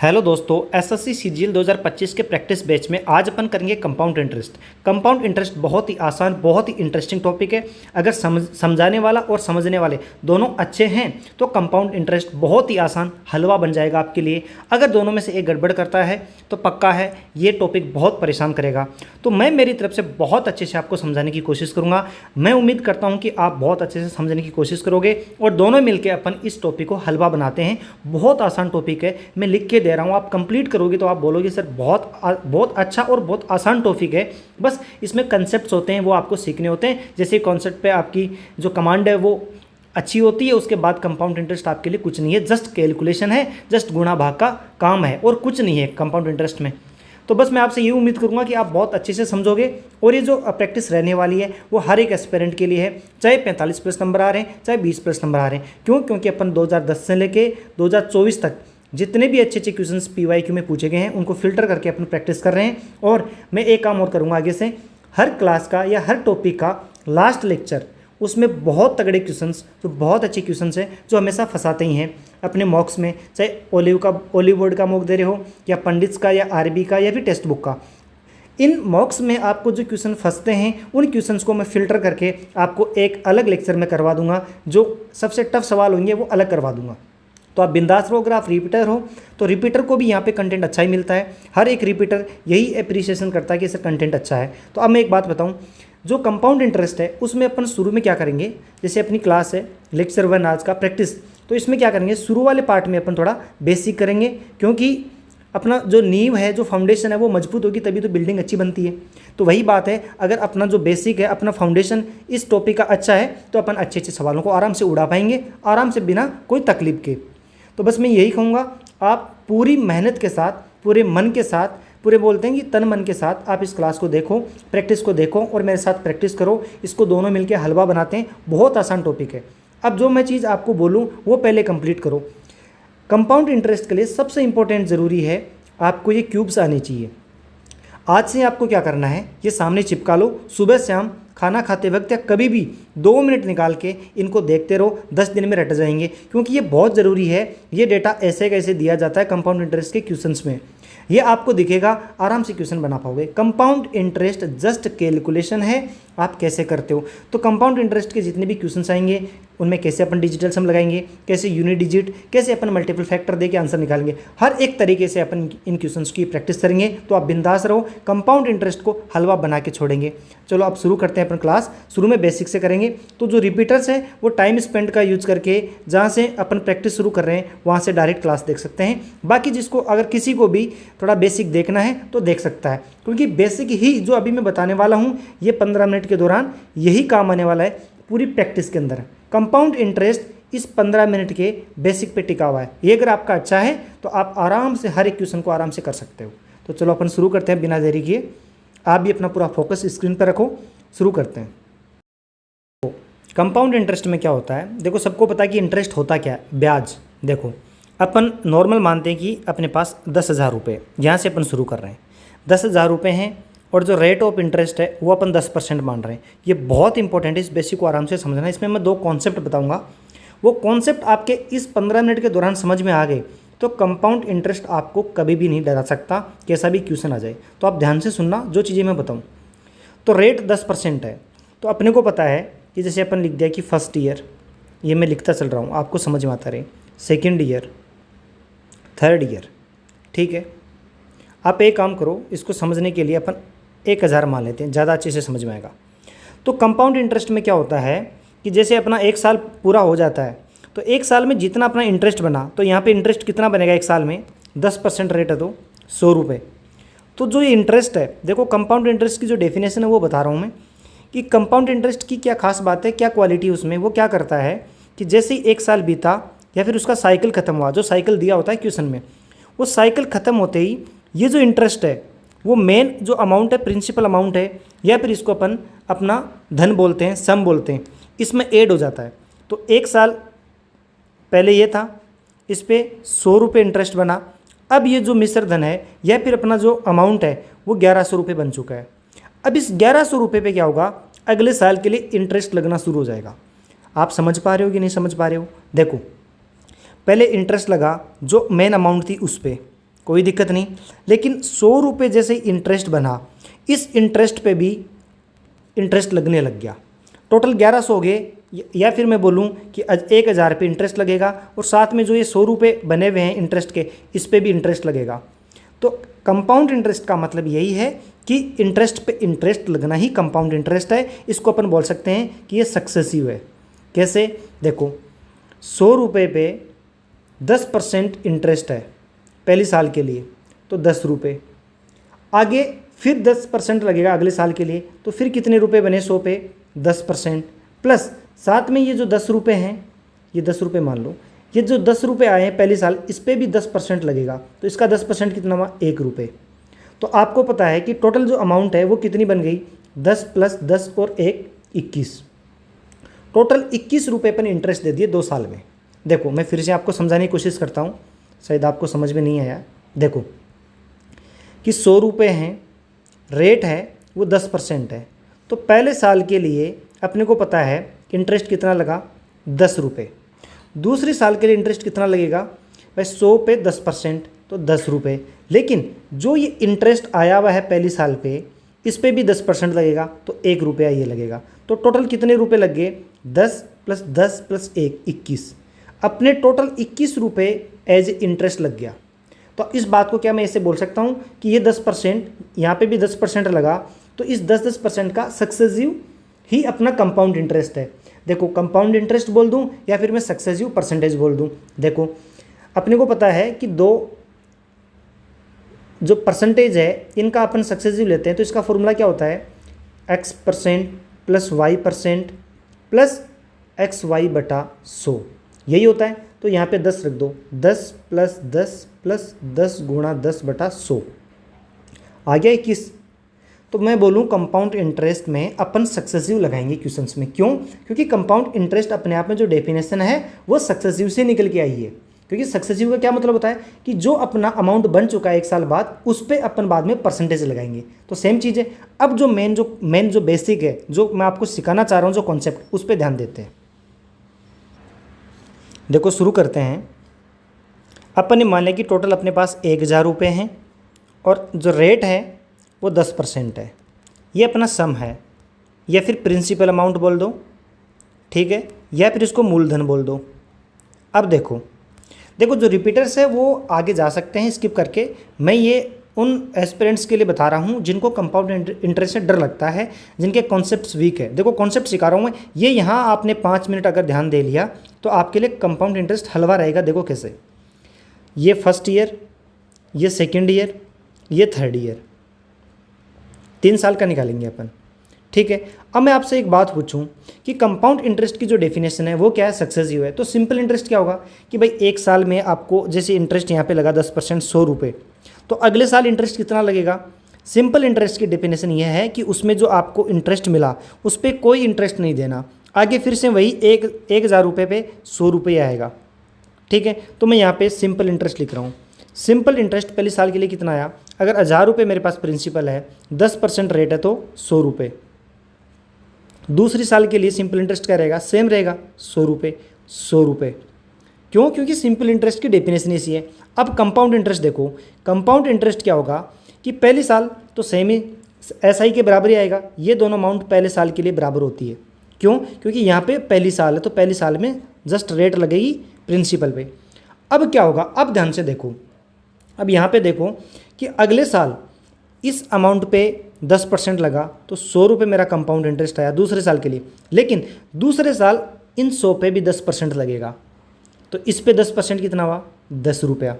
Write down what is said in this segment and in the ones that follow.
Hello दोस्तों, SSC CGL 2025 के practice batch में आज अपन करेंगे कंपाउंड इंटरेस्ट। कंपाउंड इंटरेस्ट बहुत ही आसान, बहुत ही इंटरेस्टिंग टॉपिक है। अगर समझाने वाला और समझने वाले दोनों अच्छे हैं तो कंपाउंड इंटरेस्ट बहुत ही आसान हलवा बन जाएगा आपके लिए। अगर दोनों में से एक गड़बड़ करता है तो पक्का है ये टॉपिक बहुत परेशान करेगा। तो मैं मेरी तरफ से बहुत अच्छे से आपको समझाने की कोशिश करूँगा। मैं उम्मीद करता हूँ कि आप बहुत अच्छे से समझने की कोशिश करोगे और दोनों मिलकर अपन इस टॉपिक को हलवा बनाते हैं। बहुत आसान टॉपिक है, मैं लिख के दे रहा हूँ, आप कंप्लीट करोगे तो आप बोलोगे सर बहुत अच्छा और बहुत आसान टॉपिक है। बस इसमें कंसेप्ट्स होते हैं वो आपको सीखने होते हैं। जैसे कॉन्सेप्ट पे आपकी जो कमांड है वो अच्छी होती है, उसके बाद कंपाउंड इंटरेस्ट आपके लिए कुछ नहीं है, जस्ट कैलकुलेशन है, जस्ट गुणा भाग का काम है और कुछ नहीं है कंपाउंड इंटरेस्ट में। तो बस मैं आपसे ये उम्मीद करूंगा कि आप बहुत अच्छे से समझोगे और ये जो प्रैक्टिस रहने वाली है वो हर एक एस्पिरेंट के लिए है, चाहे 45 प्लस नंबर आ रहे हैं चाहे 20 प्लस नंबर आ रहे हैं। क्योंकि अपन 2010 से लेके 2024 तक जितने भी अच्छे अच्छे क्वेश्चंस पीवाईक्यू में पूछे गए हैं उनको फिल्टर करके अपन प्रैक्टिस कर रहे हैं। और मैं एक काम और करूँगा आगे से, हर क्लास का या हर टॉपिक का लास्ट लेक्चर उसमें बहुत तगड़े क्वेश्चंस, जो बहुत अच्छे क्वेश्चंस हैं जो हमेशा फंसाते ही हैं अपने मॉक्स में, चाहे ओलिव बोर्ड का मॉक दे रहे हो या पंडित्स का या आरबी का या फिर टेक्स्ट बुक का। इन मॉक्स में आपको जो क्वेश्चन फंसते हैं उन क्वेश्चंस को मैं फिल्टर करके आपको एक अलग लेक्चर में करवा दूंगा। जो सबसे टफ सवाल होंगे वो अलग करवा दूंगा। तो आप बिंदास रहो। अगर आप रिपीटर हो तो रिपीटर को भी यहाँ पे कंटेंट अच्छा ही मिलता है। हर एक रिपीटर यही अप्रिसिएशन करता है कि सर कंटेंट अच्छा है। तो अब मैं एक बात बताऊँ, जो कंपाउंड इंटरेस्ट है उसमें अपन शुरू में क्या करेंगे, जैसे अपनी क्लास है लेक्चर 1 आज का प्रैक्टिस, तो इसमें क्या करेंगे, शुरू वाले पार्ट में अपन थोड़ा बेसिक करेंगे। क्योंकि अपना जो नींव है, जो फाउंडेशन है वो मजबूत होगी तभी तो बिल्डिंग अच्छी बनती है। तो वही बात है, अगर अपना जो बेसिक है, अपना फाउंडेशन इस टॉपिक का अच्छा है तो अपन अच्छे अच्छे सवालों को आराम से उड़ा पाएंगे, आराम से, बिना कोई तकलीफ के। तो बस मैं यही कहूँगा, आप पूरी मेहनत के साथ, पूरे मन के साथ, पूरे बोलते हैं कि तन मन के साथ आप इस क्लास को देखो, प्रैक्टिस को देखो और मेरे साथ प्रैक्टिस करो। इसको दोनों मिलके हलवा बनाते हैं। बहुत आसान टॉपिक है। अब जो मैं चीज़ आपको बोलूँ वो पहले कंप्लीट करो। कंपाउंड इंटरेस्ट के लिए सबसे इंपॉर्टेंट ज़रूरी है आपको ये क्यूब्स आने चाहिए। आज से आपको क्या करना है, ये सामने चिपका लो। सुबह शाम खाना खाते वक्त या कभी भी 2 मिनट निकाल के इनको देखते रहो, 10 दिन में रट जाएंगे। क्योंकि ये बहुत ज़रूरी है। ये डेटा ऐसे कैसे दिया जाता है कंपाउंड इंटरेस्ट के क्वेश्चंस में, ये आपको दिखेगा, आराम से क्वेश्चन बना पाओगे। कंपाउंड इंटरेस्ट जस्ट कैलकुलेशन है, आप कैसे करते हो। तो कंपाउंड इंटरेस्ट के जितने भी क्वेश्चंस आएंगे उनमें कैसे अपन डिजिटल सम लगाएंगे, कैसे यूनिट डिजिट, कैसे अपन मल्टीपल फैक्टर दे के आंसर निकालेंगे, हर एक तरीके से अपन इन क्वेश्चंस की प्रैक्टिस करेंगे। तो आप बिंदास रहो, कंपाउंड इंटरेस्ट को हलवा बना के छोड़ेंगे। चलो अब शुरू करते हैं अपन क्लास। शुरू में बेसिक से करेंगे। तो जो रिपीटर्स है वो टाइम स्पेंड का यूज करके जहाँ से अपन प्रैक्टिस शुरू कर रहे हैं वहाँ से डायरेक्ट क्लास देख सकते हैं। बाकी जिसको, अगर किसी को भी थोड़ा बेसिक देखना है तो देख सकता है। क्योंकि बेसिक ही जो अभी मैं बताने वाला हूँ ये 15 मिनट के दौरान यही काम आने वाला है पूरी प्रैक्टिस के अंदर। कंपाउंड इंटरेस्ट इस 15 मिनट के बेसिक पे टिका हुआ है। ये अगर आपका अच्छा है तो आप आराम से हर एक क्वेश्चन को आराम से कर सकते हो। तो चलो अपन शुरू करते हैं बिना देरी किए। आप भी अपना पूरा फोकस स्क्रीन पर रखो, शुरू करते हैं। तो कंपाउंड इंटरेस्ट में क्या होता है, देखो सबको पता है कि इंटरेस्ट होता क्या है, ब्याज। देखो अपन नॉर्मल मानते हैं कि अपने पास 10,000 रुपये, यहाँ से अपन शुरू कर रहे हैं, 10,000 रुपये हैं और जो रेट ऑफ इंटरेस्ट है वो अपन 10% मान रहे हैं। ये बहुत इंपॉर्टेंट है, इस बेसिक को आराम से समझना है। इसमें मैं 2 कॉन्सेप्ट बताऊंगा, वो कॉन्सेप्ट आपके इस 15 मिनट के दौरान समझ में आ गए तो कंपाउंड इंटरेस्ट आपको कभी भी नहीं डरा सकता, कैसा भी क्वेश्चन आ जाए। तो आप ध्यान से सुनना जो चीज़ें मैं बताऊँ। तो रेट 10% है, तो अपने को पता है कि जैसे अपन लिख दिया कि फर्स्ट ईयर, ये मैं लिखता चल रहा हूँ, आपको समझ में आता रहे, सेकेंड ईयर, थर्ड ईयर, ठीक है। आप एक काम करो, इसको समझने के लिए अपन 1,000 मान लेते हैं, ज़्यादा अच्छे से समझ में आएगा। तो कंपाउंड इंटरेस्ट में क्या होता है कि जैसे अपना 1 साल पूरा हो जाता है तो 1 साल में जितना अपना इंटरेस्ट बना, तो यहाँ पे इंटरेस्ट कितना बनेगा 1 साल में, 10% रेट है तो 100 रुपये। तो जो ये इंटरेस्ट है, देखो कंपाउंड इंटरेस्ट की जो डेफिनेशन है वो बता रहा हूँ मैं कि कंपाउंड इंटरेस्ट की क्या खास बात है, क्या क्वालिटी उसमें। वो क्या करता है कि जैसे ही 1 साल बीता या फिर उसका साइकिल ख़त्म हुआ, जो साइकिल दिया होता है क्वेश्चन में, वो साइकिल ख़त्म होते ही ये जो इंटरेस्ट है वो मेन जो अमाउंट है, प्रिंसिपल अमाउंट है, या फिर इसको अपन अपना धन बोलते हैं, सम बोलते हैं, इसमें ऐड हो जाता है। तो 1 साल पहले ये था, इस पर 100 रुपये इंटरेस्ट बना। अब ये जो मिश्र धन है या फिर अपना जो अमाउंट है वो 1100 रुपये बन चुका है। अब इस 1100 रुपये पे क्या होगा, अगले साल के लिए इंटरेस्ट लगना शुरू हो जाएगा। आप समझ पा रहे हो कि नहीं समझ पा रहे हो। देखो पहले इंटरेस्ट लगा जो मेन अमाउंट थी उस पर, कोई दिक्कत नहीं। लेकिन 100 रुपये जैसे इंटरेस्ट बना, इस इंटरेस्ट पे भी इंटरेस्ट लगने लग गया। टोटल 1100 हो गए, या फिर मैं बोलूँ कि 1000 पे इंटरेस्ट लगेगा और साथ में जो ये 100 रुपये बने हुए हैं इंटरेस्ट के, इस पर भी इंटरेस्ट लगेगा। तो कंपाउंड इंटरेस्ट का मतलब यही है कि इंटरेस्ट पे इंटरेस्ट लगना ही कंपाउंड इंटरेस्ट है। इसको अपन बोल सकते हैं कि ये सक्सेसिव है। कैसे? देखो, 100 रुपये पे 10% इंटरेस्ट है पहले साल के लिए, तो 10 रुपये। आगे फिर 10% लगेगा अगले साल के लिए, तो फिर कितने रुपए बने 100 पे? 10%। प्लस साथ में ये जो 10 रुपये हैं, ये 10 रुपये मान लो, ये जो 10 रुपये आए हैं पहले साल, इस पर भी 10% लगेगा, तो इसका 10% कितना हुआ? 1 रुपये। तो आपको पता है कि टोटल जो अमाउंट है वो कितनी बन गई? 10 + 10 और 1 21। टोटल 21 रुपये पर इंटरेस्ट दे दिए 2 साल में। देखो, मैं फिर से आपको समझाने की कोशिश करता हूँ, शायद आपको समझ में नहीं आया। देखो कि 100 रुपये हैं, रेट है वो 10% है, तो पहले साल के लिए अपने को पता है इंटरेस्ट कितना लगा? 10 रुपये। दूसरे साल के लिए इंटरेस्ट कितना लगेगा भाई? 100 पे 10%, तो 10 रुपये। लेकिन जो ये इंटरेस्ट आया हुआ है पहले साल पे, इस पे भी 10% लगेगा, तो 1 रुपया ये लगेगा। तो टोटल कितने रुपये लग गए? 10 + 10 + 1 21। अपने टोटल 21 रुपये एज इंटरेस्ट लग गया। तो इस बात को क्या मैं ऐसे बोल सकता हूँ कि ये 10%, यहाँ पे भी 10% लगा, तो इस 10% का सक्सेसिव ही अपना कंपाउंड इंटरेस्ट है। देखो, कंपाउंड इंटरेस्ट बोल दूँ या फिर मैं सक्सेसिव परसेंटेज बोल दूँ। देखो, अपने को पता है कि दो जो परसेंटेज है इनका अपन सक्सेसिव लेते हैं, तो इसका फॉर्मूला क्या होता है? x% + y% + xy/100, यही होता है। तो यहाँ पे 10 रख दो, 10 + 10 + 10 × 10/100 आ गया 21। तो मैं बोलूँ कंपाउंड इंटरेस्ट में अपन सक्सेसिव लगाएंगे क्वेश्चंस में। क्यों? क्योंकि कंपाउंड इंटरेस्ट अपने आप में जो डेफिनेशन है वो सक्सेसिव से निकल के आई है। क्योंकि सक्सेसिव का क्या मतलब होता है कि जो अपना अमाउंट बन चुका है 1 साल बाद, उस पर अपन बाद में परसेंटेज लगाएंगे। तो सेम चीज़ है। अब जो मेन जो बेसिक है, जो मैं आपको सिखाना चाह रहा हूँ, जो कॉन्सेप्ट, उस पर ध्यान देते हैं। देखो, शुरू करते हैं। अपन ने मान लिया कि टोटल अपने पास 1000 रुपये हैं और जो रेट है वो 10% है। ये अपना सम है, या फिर प्रिंसिपल अमाउंट बोल दो, ठीक है, या फिर इसको मूलधन बोल दो। अब देखो जो रिपीटर्स है वो आगे जा सकते हैं स्किप करके। मैं ये उन एस्पिरेंट्स के लिए बता रहा हूँ जिनको कंपाउंड इंटरेस्ट से डर लगता है, जिनके कॉन्सेप्ट्स वीक है। देखो, कॉन्सेप्ट सिखा रहा हूँ मैं, ये यहाँ आपने 5 मिनट अगर ध्यान दे लिया तो आपके लिए कंपाउंड इंटरेस्ट हलवा रहेगा। देखो कैसे, ये फर्स्ट ईयर, ये सेकेंड ईयर, ये थर्ड ईयर, 3 साल का निकालेंगे अपन, ठीक है। अब मैं आपसे एक बात पूछूं कि कंपाउंड इंटरेस्ट की जो डेफिनेशन है वो क्या है? सक्सेसिव है। तो सिंपल इंटरेस्ट क्या होगा कि भाई 1 साल में आपको जैसे इंटरेस्ट यहाँ पे लगा 10%, 100 रुपये, तो अगले साल इंटरेस्ट कितना लगेगा? सिंपल इंटरेस्ट की डेफिनेशन ये है कि उसमें जो आपको इंटरेस्ट मिला उस पर कोई इंटरेस्ट नहीं देना, आगे फिर से वही 1000 रुपये पे 100 रुपये आएगा, ठीक है। तो मैं यहाँ पे सिंपल इंटरेस्ट लिख रहा हूँ। सिंपल इंटरेस्ट पहले साल के लिए कितना आया? अगर 1000 रुपये मेरे पास प्रिंसिपल है, 10% रेट है, तो 100 रुपये। दूसरी साल के लिए सिंपल इंटरेस्ट क्या रहेगा? सेम रहेगा, 100 रुपये, 100 रुपये। क्यों? क्योंकि सिंपल इंटरेस्ट की डेफिनेशन ऐसी है। अब कंपाउंड इंटरेस्ट देखो, कंपाउंड इंटरेस्ट क्या होगा कि पहली साल तो सेम ही SI के बराबर ही आएगा। ये दोनों अमाउंट पहले साल के लिए बराबर होती है। क्यों? क्योंकि यहाँ पे पहली साल है, तो पहली साल में जस्ट रेट लगेगी प्रिंसिपल पे। अब क्या होगा? अब ध्यान से देखो, अब यहाँ पे देखो कि अगले साल इस अमाउंट पे 10% लगा, तो 100 रुपये मेरा कंपाउंड इंटरेस्ट आया दूसरे साल के लिए। लेकिन दूसरे साल इन 100 पे भी 10% लगेगा, तो इस पे 10% कितना हुआ? 10 रुपया।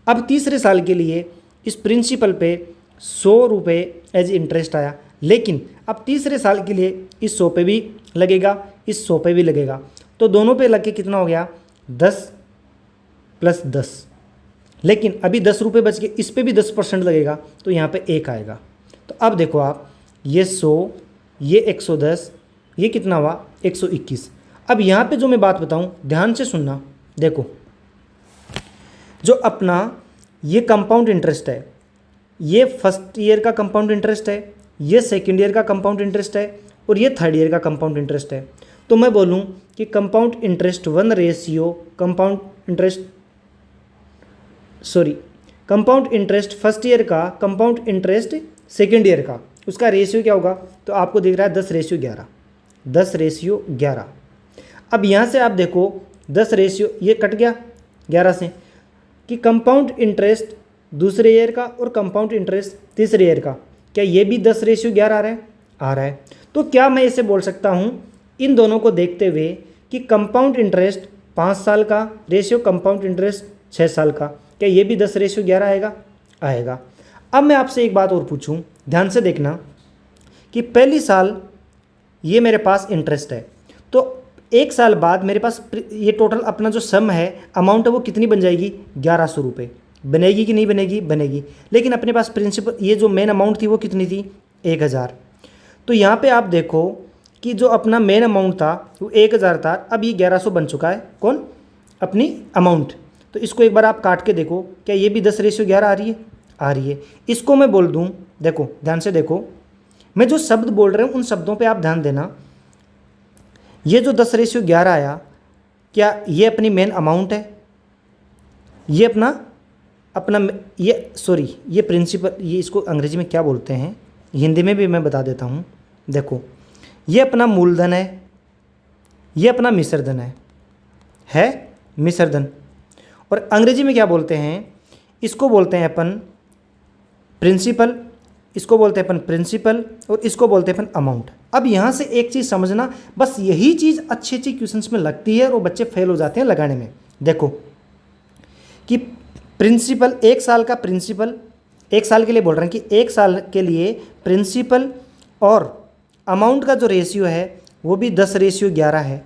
अब तीसरे साल के लिए इस प्रिंसिपल पे 100 रुपये एज इंटरेस्ट आया, लेकिन अब तीसरे साल के लिए इस 100 पे भी लगेगा, इस 100 पे भी लगेगा, तो दोनों पे लग के कितना हो गया? 10 + 10। लेकिन अभी 10 रुपये बच गए, इस पे भी 10% लगेगा, तो यहाँ पे 1 आएगा। तो अब देखो आप, ये 100, ये 110, ये कितना हुआ? 121। अब यहाँ पे जो मैं बात बताऊँ ध्यान से सुनना। देखो, जो अपना ये कंपाउंड इंटरेस्ट है, ये फर्स्ट ईयर का कंपाउंड इंटरेस्ट है, ये सेकेंड ईयर का कंपाउंड इंटरेस्ट है, और ये थर्ड ईयर का कंपाउंड इंटरेस्ट है। तो मैं बोलूँ कि compound interest 1 ratio compound interest first year का, कंपाउंड इंटरेस्ट सेकेंड ईयर का, उसका रेशियो क्या होगा? तो आपको दिख रहा है 10:11, 10:11। अब यहाँ से आप देखो 10 रेशियो ये कट गया 11 से, कि कंपाउंड इंटरेस्ट दूसरे ईयर का और कंपाउंड इंटरेस्ट तीसरे ईयर का, क्या ये भी 10:11 आ रहा है? आ रहा है। तो क्या मैं इसे बोल सकता हूँ इन दोनों को देखते हुए कि कंपाउंड इंटरेस्ट 5 साल का रेशियो कंपाउंड इंटरेस्ट 6 साल का, क्या ये भी 10:11 आएगा? आएगा। अब मैं आपसे एक बात और पूछूं, ध्यान से देखना कि पहली साल ये मेरे पास इंटरेस्ट है, तो एक साल बाद मेरे पास ये टोटल अपना जो सम है, अमाउंट है, वो कितनी बन जाएगी? 1100 रुपये। बनेगी कि नहीं बनेगी? बनेगी। लेकिन अपने पास प्रिंसिपल ये जो मेन अमाउंट थी वो कितनी थी? 1000। तो यहाँ पे आप देखो कि जो अपना मेन अमाउंट था वो 1000 था, अब ये 1100 बन चुका है। कौन? अपनी अमाउंट। तो इसको एक बार आप काट के देखो, क्या ये भी 10:11 आ रही है? आ रही है। इसको मैं बोल दूँ, देखो ध्यान से देखो, मैं जो शब्द बोल रहा हूँ उन शब्दों पे आप ध्यान देना। ये जो 10:11 आया, क्या ये अपनी मेन अमाउंट है? ये अपना ये प्रिंसिपल, ये इसको अंग्रेजी में क्या बोलते हैं, हिंदी में भी मैं बता देता हूँ। देखो ये अपना मूलधन है, ये अपना मिश्रधन है मिश्रधन। और अंग्रेजी में क्या बोलते हैं? इसको बोलते हैं अपन प्रिंसिपल, इसको बोलते हैं अपन प्रिंसिपल, और इसको बोलते हैं अपन अमाउंट। अब यहाँ से एक चीज़ समझना, बस यही चीज़ अच्छी अच्छी क्वेश्चंस में लगती है और बच्चे फेल हो जाते हैं लगाने में। देखो कि प्रिंसिपल, एक साल का प्रिंसिपल, एक साल के लिए बोल रहे हैं कि एक साल के लिए प्रिंसिपल और अमाउंट का जो रेशियो है वो भी 10:11 है,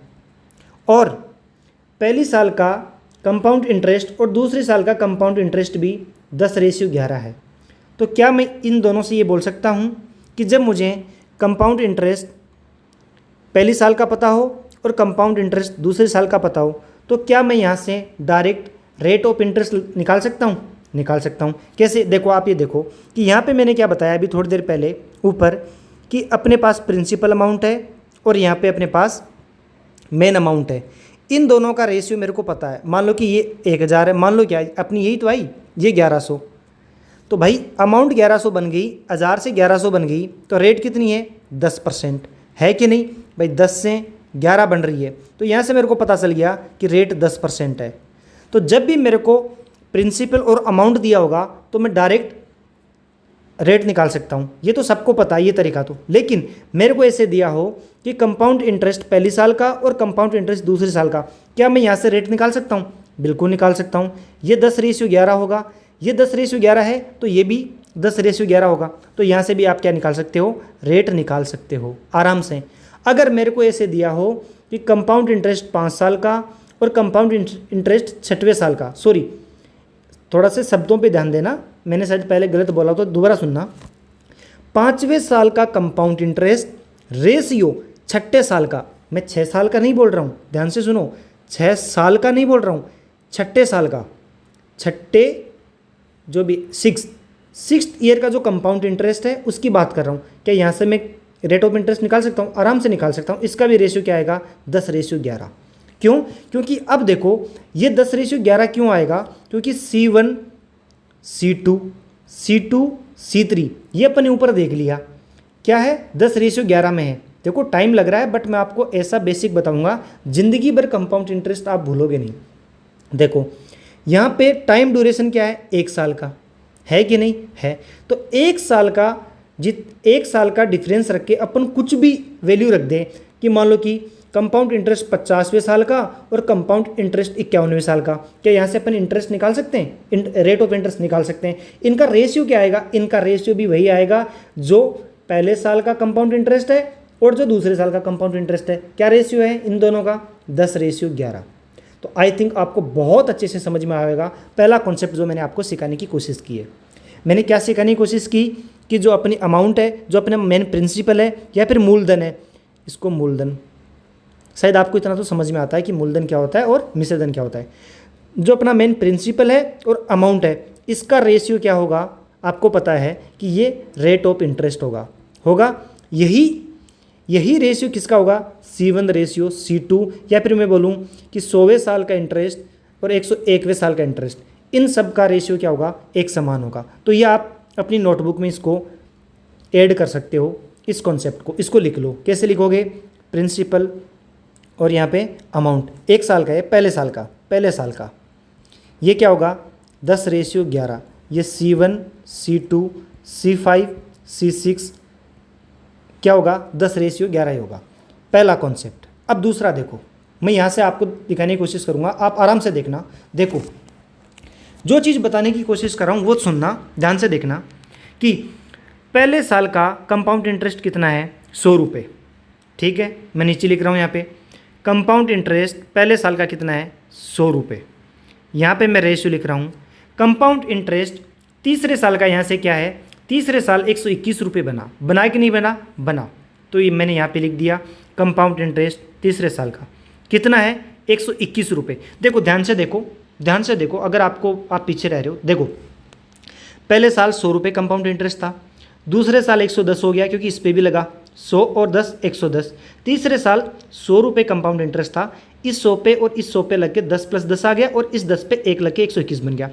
और पहली साल का कंपाउंड इंटरेस्ट और दूसरे साल का कंपाउंड इंटरेस्ट भी 10:11 है। तो क्या मैं इन दोनों से ये बोल सकता हूँ कि जब मुझे कंपाउंड इंटरेस्ट पहली साल का पता हो और कंपाउंड इंटरेस्ट दूसरे साल का पता हो, तो क्या मैं यहाँ से डायरेक्ट रेट ऑफ इंटरेस्ट निकाल सकता हूँ? निकाल सकता हूँ। कैसे? देखो आप ये देखो कि यहाँ पे मैंने क्या बताया अभी थोड़ी देर पहले ऊपर, कि अपने पास प्रिंसिपल अमाउंट है और यहाँ पे अपने पास मेन अमाउंट है। इन दोनों का रेशियो मेरे को पता है। मान लो कि ये 1000 है, मान लो क्या अपनी यही तो आई, ये 1100, तो भाई अमाउंट 1100 बन गई, 1000 से 1100 बन गई, तो रेट कितनी है? 10% है कि नहीं भाई? 10 से 11 बन रही है, तो यहाँ से मेरे को पता चल गया कि रेट 10% है। तो जब भी मेरे को प्रिंसिपल और अमाउंट दिया होगा तो मैं डायरेक्ट रेट निकाल सकता हूँ। ये तो सबको पता है ये तरीका तो, लेकिन मेरे को ऐसे दिया हो कि कंपाउंड इंटरेस्ट पहली साल का और कंपाउंड इंटरेस्ट दूसरे साल का, क्या मैं यहाँ से रेट निकाल सकता हूँ? बिल्कुल निकाल सकता हूँ। ये 10:11 होगा, ये 10:11 है, तो ये भी 10:11 होगा। तो यहाँ से भी आप क्या निकाल सकते हो? रेट निकाल सकते हो आराम से। अगर मेरे को ऐसे दिया हो कि कंपाउंड इंटरेस्ट 5 साल का और कंपाउंड इंटरेस्ट 6वें साल का, सॉरी थोड़ा से शब्दों पे ध्यान देना, मैंने शायद पहले गलत बोला तो दोबारा सुनना। 5वें साल का कंपाउंड इंटरेस्ट रेशियो 6ठे साल का, मैं 6 साल का नहीं बोल रहा हूँ, ध्यान से सुनो, 6 साल का नहीं बोल रहा हूँ, 6ठे साल का, 6ठे जो भी सिक्स ईयर का जो कंपाउंड इंटरेस्ट है उसकी बात कर रहा हूँ। क्या यहाँ से मैं रेट ऑफ इंटरेस्ट निकाल सकता हूँ? आराम से निकाल सकता हूँ। इसका भी रेशियो क्या आएगा? 10:11। क्यों? क्योंकि अब देखो ये 10:11 क्यों आएगा? क्योंकि C1 C2 C2 C3 ये अपने ऊपर देख लिया क्या है, 10:11 में है। देखो टाइम लग रहा है, बट मैं आपको ऐसा बेसिक बताऊंगा, जिंदगी भर कंपाउंड इंटरेस्ट आप भूलोगे नहीं। देखो यहाँ पे टाइम ड्यूरेशन क्या है? 1 साल का है कि नहीं है? तो 1 साल का 1 साल का डिफरेंस रख के अपन कुछ भी वैल्यू रख दें कि मान लो कि कंपाउंड इंटरेस्ट 50वें साल का और कंपाउंड इंटरेस्ट 51वें साल का, क्या यहाँ से अपन इंटरेस्ट निकाल सकते हैं? रेट ऑफ इंटरेस्ट निकाल सकते हैं। इनका रेशियो क्या आएगा? इनका रेशियो भी वही आएगा जो पहले साल का कंपाउंड इंटरेस्ट है और जो दूसरे साल का कंपाउंड इंटरेस्ट है। क्या रेशियो है इन दोनों का? 10:11। तो आई थिंक आपको बहुत अच्छे से समझ में आएगा पहला कॉन्सेप्ट जो मैंने आपको सिखाने की कोशिश की है। मैंने क्या सिखाने की कोशिश की कि जो अपनी अमाउंट है, जो अपना मेन प्रिंसिपल है या फिर मूलधन है, इसको मूलधन, शायद आपको इतना तो समझ में आता है कि मूलधन क्या होता है और मिश्रधन क्या होता है। जो अपना मेन प्रिंसिपल है और अमाउंट है, इसका रेशियो क्या होगा? आपको पता है कि ये रेट ऑफ इंटरेस्ट होगा। यही रेशियो किसका होगा? C1 रेशियो C2, या फिर मैं बोलूँ कि 100वें साल का इंटरेस्ट और 101वें साल का इंटरेस्ट, इन सब का रेशियो क्या होगा, एक समान होगा। तो ये आप अपनी नोटबुक में इसको ऐड कर सकते हो, इस कॉन्सेप्ट को, इसको लिख लो। कैसे लिखोगे, प्रिंसिपल और यहाँ पे अमाउंट, 1 साल का है, पहले साल का ये क्या होगा 10:11, ये C1 C2 C5 C6 क्या होगा 10:11 ही होगा, पहला कॉन्सेप्ट। अब दूसरा देखो, मैं यहाँ से आपको दिखाने की कोशिश करूँगा, आप आराम से देखना। देखो जो चीज़ बताने की कोशिश कर रहा हूँ वो सुनना, ध्यान से देखना कि पहले साल का कंपाउंड इंटरेस्ट कितना है, 100 रुपये। ठीक है, मैं नीचे लिख रहा हूँ यहाँ पे कंपाउंड इंटरेस्ट पहले साल का कितना है, 100 रुपये। यहाँ पे मैं रेशियो लिख रहा हूँ। कंपाउंड इंटरेस्ट तीसरे साल का यहाँ से क्या है, तीसरे साल 121 रुपये बना कि नहीं बना। तो ये मैंने यहाँ पे लिख दिया कंपाउंड इंटरेस्ट तीसरे साल का कितना है, 121 रुपये। देखो ध्यान से देखो, अगर आप पीछे रह रहे हो, देखो पहले साल 100 रुपये कंपाउंड इंटरेस्ट था, दूसरे साल 110 हो गया क्योंकि इस पर भी लगा 100 और 10 110, तीसरे साल 100 रुपये कंपाउंड इंटरेस्ट था, इस 100 पे और इस 100 पे लग के 10 + 10 आ गया और इस 10 पे 1 लग के 121 बन गया।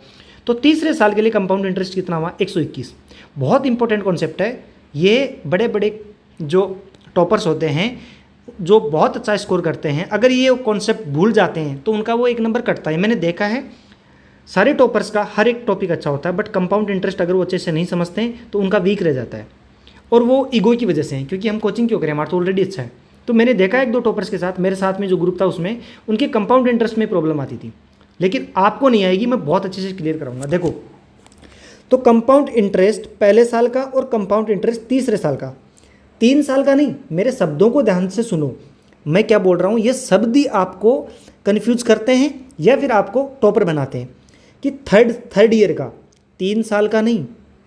तो तीसरे साल के लिए कंपाउंड इंटरेस्ट कितना हुआ, 121। बहुत इंपॉर्टेंट कॉन्सेप्ट है ये, बड़े बड़े जो टॉपर्स होते हैं जो बहुत अच्छा स्कोर करते हैं, अगर ये कॉन्सेप्ट भूल जाते हैं तो उनका वो 1 नंबर कटता है। मैंने देखा है सारे टॉपर्स का हर एक टॉपिक अच्छा होता है, बट कंपाउंड इंटरेस्ट अगर वो अच्छे से नहीं समझते हैं तो उनका वीक रह जाता है, और वो ईगो की वजह से है, क्योंकि हम कोचिंग क्यों करें, हमारा तो ऑलरेडी अच्छा है। तो मैंने देखा 1-2 टॉपर्स के साथ, मेरे साथ में जो ग्रुप था उसमें उनके कंपाउंड इंटरेस्ट में प्रॉब्लम आती थी, लेकिन आपको नहीं आएगी, मैं बहुत अच्छे से क्लियर कराऊंगा। देखो तो कंपाउंड इंटरेस्ट पहले साल का और कंपाउंड इंटरेस्ट तीसरे साल का, 3 साल का नहीं, मेरे शब्दों को ध्यान से सुनो, मैं क्या बोल रहा हूँ, ये शब्द ही आपको कन्फ्यूज करते हैं या फिर आपको टॉपर बनाते हैं कि थर्ड ईयर का 3 साल का नहीं,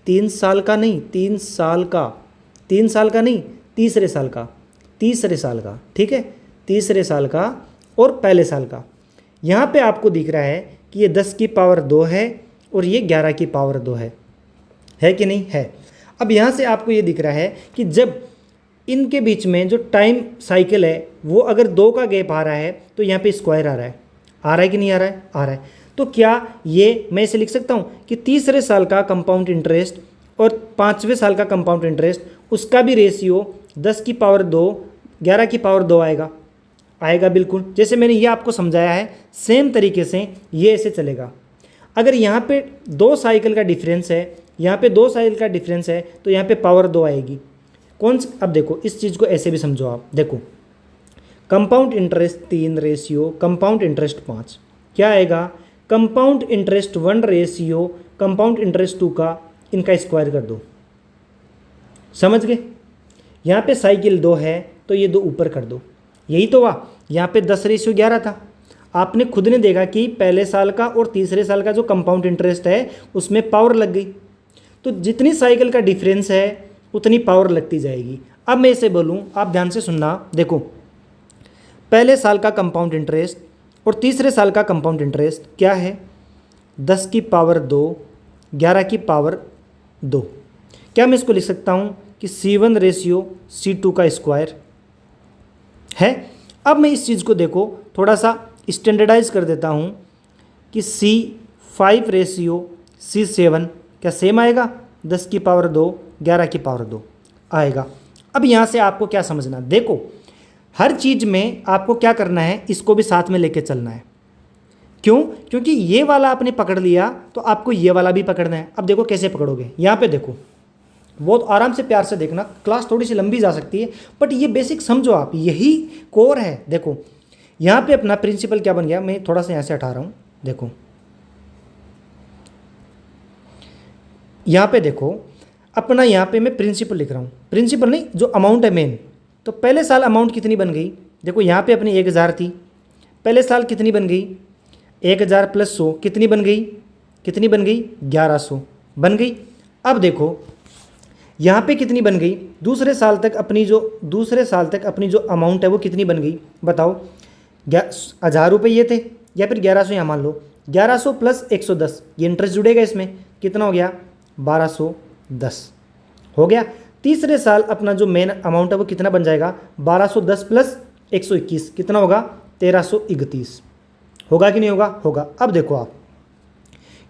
3 साल का नहीं, 3 साल का, 3 साल का नहीं, तीसरे साल का, ठीक है, तीसरे साल का और पहले साल का। यहाँ पे आपको दिख रहा है कि ये 10 की पावर 2 है और ये 11 की पावर 2 है कि नहीं है। अब यहाँ से आपको ये दिख रहा है कि जब इनके बीच में जो टाइम साइकिल है वो अगर 2 का गैप आ रहा है तो यहाँ पे स्क्वायर आ रहा है कि नहीं आ रहा है। तो क्या ये मैं इसे लिख सकता हूँ कि तीसरे साल का कंपाउंड इंटरेस्ट और 5वें साल का कंपाउंड इंटरेस्ट, उसका भी रेशियो 10 की पावर 2 11 की पावर 2 आएगा बिल्कुल, जैसे मैंने ये आपको समझाया है सेम तरीके से ये ऐसे चलेगा। अगर यहाँ पे 2 साइकिल का डिफरेंस है, यहाँ पे 2 साइकिल का डिफरेंस है, तो यहाँ पे पावर 2 आएगी। अब देखो इस चीज़ को ऐसे भी समझो आप, देखो compound interest 3 ratio compound interest 5 क्या आएगा, compound interest 1 ratio compound interest 2 का, इनका स्क्वायर कर दो, समझ गए। यहाँ पे साइकिल 2 है तो ये 2 ऊपर कर दो, यही तो हुआ। यहाँ पे 10:11 था, आपने खुद ने देखा कि पहले साल का और तीसरे साल का जो कंपाउंड इंटरेस्ट है उसमें पावर लग गई, तो जितनी साइकिल का डिफरेंस है उतनी पावर लगती जाएगी। अब मैं इसे बोलूँ, आप ध्यान से सुनना, देखो पहले साल का कंपाउंड इंटरेस्ट और तीसरे साल का कंपाउंड इंटरेस्ट क्या है, 10 की पावर 2 11 की पावर 2। क्या मैं इसको लिख सकता हूँ कि C1 रेशियो C2 का स्क्वायर है। अब मैं इस चीज़ को देखो थोड़ा सा स्टैंडर्डाइज कर देता हूँ कि C5 रेशियो C7 क्या सेम आएगा, 10 की पावर 2 11 की पावर 2 आएगा। अब यहाँ से आपको क्या समझना, देखो हर चीज़ में आपको क्या करना है, इसको भी साथ में लेके चलना है। क्यों, क्योंकि ये वाला आपने पकड़ लिया तो आपको ये वाला भी पकड़ना है। अब देखो कैसे पकड़ोगे, यहाँ पे देखो, बहुत आराम से प्यार से देखना, क्लास थोड़ी सी लंबी जा सकती है बट ये बेसिक समझो आप, यही कोर है। देखो यहाँ पे अपना प्रिंसिपल क्या बन गया, मैं थोड़ा सा यहाँ से हटा रहा हूँ, देखो यहाँ पे देखो अपना, यहाँ पे मैं प्रिंसिपल लिख रहा हूँ, प्रिंसिपल नहीं जो अमाउंट है मेन। तो पहले साल अमाउंट कितनी बन गई, देखो यहाँ पे अपनी 1000 थी, पहले साल कितनी बन गई, 1000 + 100 कितनी बन गई 1100 बन गई। अब देखो यहाँ पे कितनी बन गई, दूसरे साल तक अपनी जो अमाउंट है वो कितनी बन गई, बताओ। 1000 रुपये ये थे या फिर 1100 यहाँ मान लो, 1100 + 110 ये इंटरेस्ट जुड़ेगा इसमें, कितना हो गया 1210 हो गया। तीसरे साल अपना जो मेन अमाउंट है वो कितना बन जाएगा, 1210 + 121 कितना होगा 1331, होगा कि नहीं होगा, होगा। अब देखो आप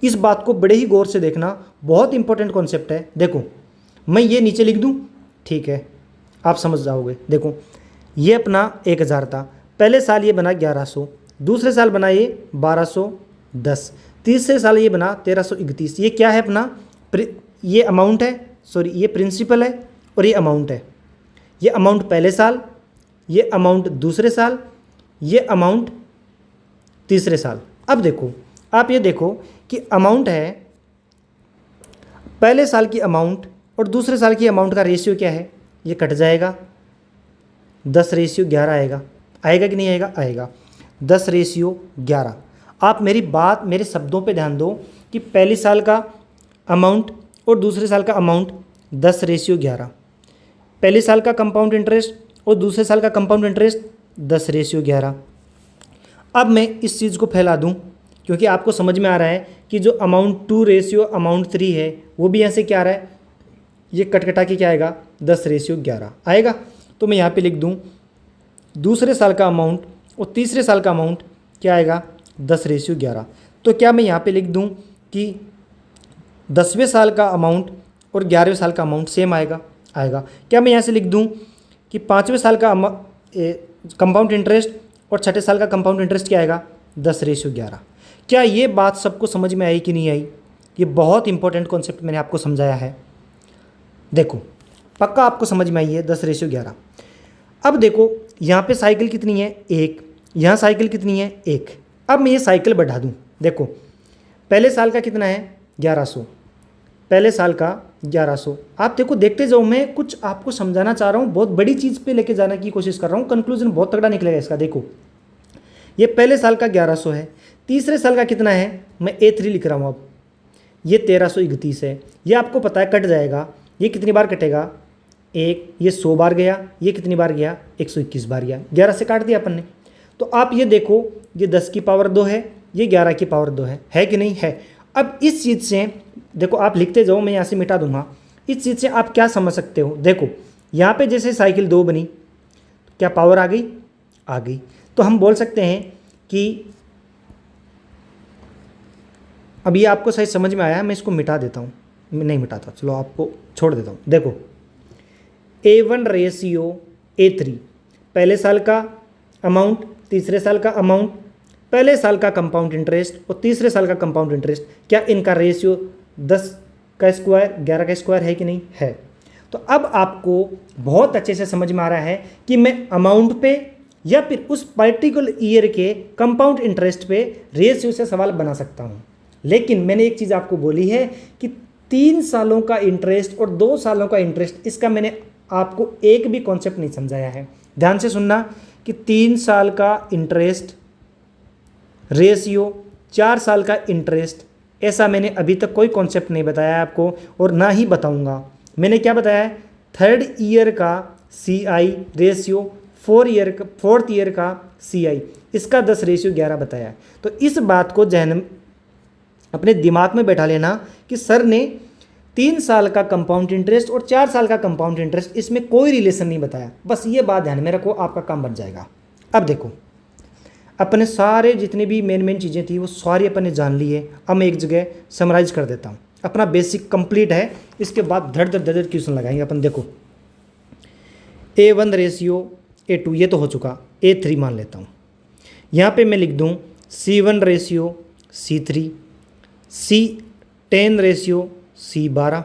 इस बात को बड़े ही गौर से देखना, बहुत इंपॉर्टेंट कॉन्सेप्ट है। देखो मैं ये नीचे लिख दूँ, ठीक है, आप समझ जाओगे। देखो ये अपना 1000 था, पहले साल ये बना 1100, दूसरे साल बना ये 1210, तीसरे साल ये बना 1331। ये क्या है अपना, ये अमाउंट है, सॉरी ये प्रिंसिपल है और ये अमाउंट है। ये अमाउंट पहले साल, ये अमाउंट दूसरे साल, ये अमाउंट तीसरे साल। अब देखो आप ये देखो कि अमाउंट है, पहले साल की अमाउंट और दूसरे साल की अमाउंट का रेशियो क्या है, ये कट जाएगा, 10:11 आएगा। आएगा कि नहीं आएगा, आएगा। 10:11। आप मेरी बात, मेरे शब्दों पे ध्यान दो कि पहले साल का अमाउंट और दूसरे साल का अमाउंट 10:11, पहले साल का कंपाउंड इंटरेस्ट और दूसरे साल का कंपाउंड इंटरेस्ट 10:11। अब मैं इस चीज़ को फैला दूं क्योंकि आपको समझ में आ रहा है कि जो अमाउंट 2 अमाउंट 3 है वो भी यहाँ से क्या आ रहा है, ये कटकटा के क्या आएगा, 10:11 आएगा। तो मैं यहाँ पे लिख दूँ दूसरे साल का अमाउंट और तीसरे साल का अमाउंट क्या आएगा, 10:11। तो क्या मैं यहाँ पे लिख दूँ कि 10वें साल का अमाउंट और 11वें साल का अमाउंट सेम आएगा, आएगा। क्या मैं यहाँ से लिख दूँ कि 5वें साल का कंपाउंड इंटरेस्ट और छठे साल का कंपाउंड इंटरेस्ट क्या आएगा, 10:11। क्या ये बात सबको समझ में आई कि नहीं आई? ये बहुत इंपॉर्टेंट कॉन्सेप्ट मैंने आपको समझाया है। देखो पक्का आपको समझ में आई है, 10:11। अब देखो यहाँ पे साइकिल कितनी है, 1, यहाँ साइकिल कितनी है, 1। अब मैं ये साइकिल बढ़ा दूँ, देखो पहले साल का कितना है, 1100, पहले साल का 1100। आप देखो देखते जाओ, मैं कुछ आपको समझाना चाह रहा हूँ, बहुत बड़ी चीज़ पे लेके जाने की कोशिश कर रहा हूँ, कंक्लूजन बहुत तगड़ा निकलेगा इसका। देखो ये पहले साल का 1100 है, तीसरे साल का कितना है, मैं A3 लिख रहा हूँ। अब ये 1331 है, ये आपको पता है कट जाएगा, ये कितनी बार कटेगा, 1, ये 100 बार गया, ये कितनी बार गया, 121 बार गया, 11 से काट दिया अपन ने। तो आप ये देखो ये 10 की पावर 2 है, ये 11 की पावर 2 है कि नहीं है। अब इस चीज़ से देखो आप लिखते जाओ, मैं यहाँ से मिटा दूंगा। इस चीज़ से आप क्या समझ सकते हो, देखो यहाँ पे जैसे साइकिल 2 बनी, क्या पावर आ गई, आ गई। तो हम बोल सकते हैं कि अब ये आपको सही समझ में आया है, मैं इसको मिटा देता हूँ, नहीं मिटाता, चलो आपको छोड़ देता हूँ। देखो A1:A3, पहले साल का अमाउंट, तीसरे साल का अमाउंट, पहले साल का कंपाउंड इंटरेस्ट और तीसरे साल का कंपाउंड इंटरेस्ट, क्या इनका रेशियो 10 का स्क्वायर 11 का स्क्वायर है कि नहीं है। तो अब आपको बहुत अच्छे से समझ में आ रहा है कि मैं अमाउंट पे या फिर उस पर्टिकुलर ईयर के कंपाउंड इंटरेस्ट पे रेशियो से सवाल बना सकता हूँ। लेकिन मैंने एक चीज़ आपको बोली है कि 3 सालों का इंटरेस्ट और 2 सालों का इंटरेस्ट, इसका मैंने आपको एक भी कॉन्सेप्ट नहीं समझाया है। ध्यान से सुनना कि 3 साल का इंटरेस्ट रेशियो, 4 साल का इंटरेस्ट, ऐसा मैंने अभी तक कोई कॉन्सेप्ट नहीं बताया आपको और ना ही बताऊंगा। मैंने क्या बताया है, 3rd ईयर का CI रेशियो, 4th ईयर का CI, इसका 10:11 बताया है। तो इस बात को जहन अपने दिमाग में बैठा लेना कि सर ने 3 साल का कंपाउंड इंटरेस्ट और 4 साल का कंपाउंड इंटरेस्ट, इसमें कोई रिलेशन नहीं बताया। बस ये बात ध्यान में रखो, आपका काम बन जाएगा। अब देखो अपने सारे जितने भी मेन चीज़ें थी वो सारी अपन ने जान ली है। अब मैं एक जगह समराइज कर देता हूँ, अपना बेसिक कंप्लीट है, इसके बाद धड़ धड़ क्वेश्चन लगाएंगे अपन। देखो A1:A2 ये तो हो चुका, A3 मान लेता हूँ। यहाँ पे मैं लिख दूँ C1:C3, C10:C12,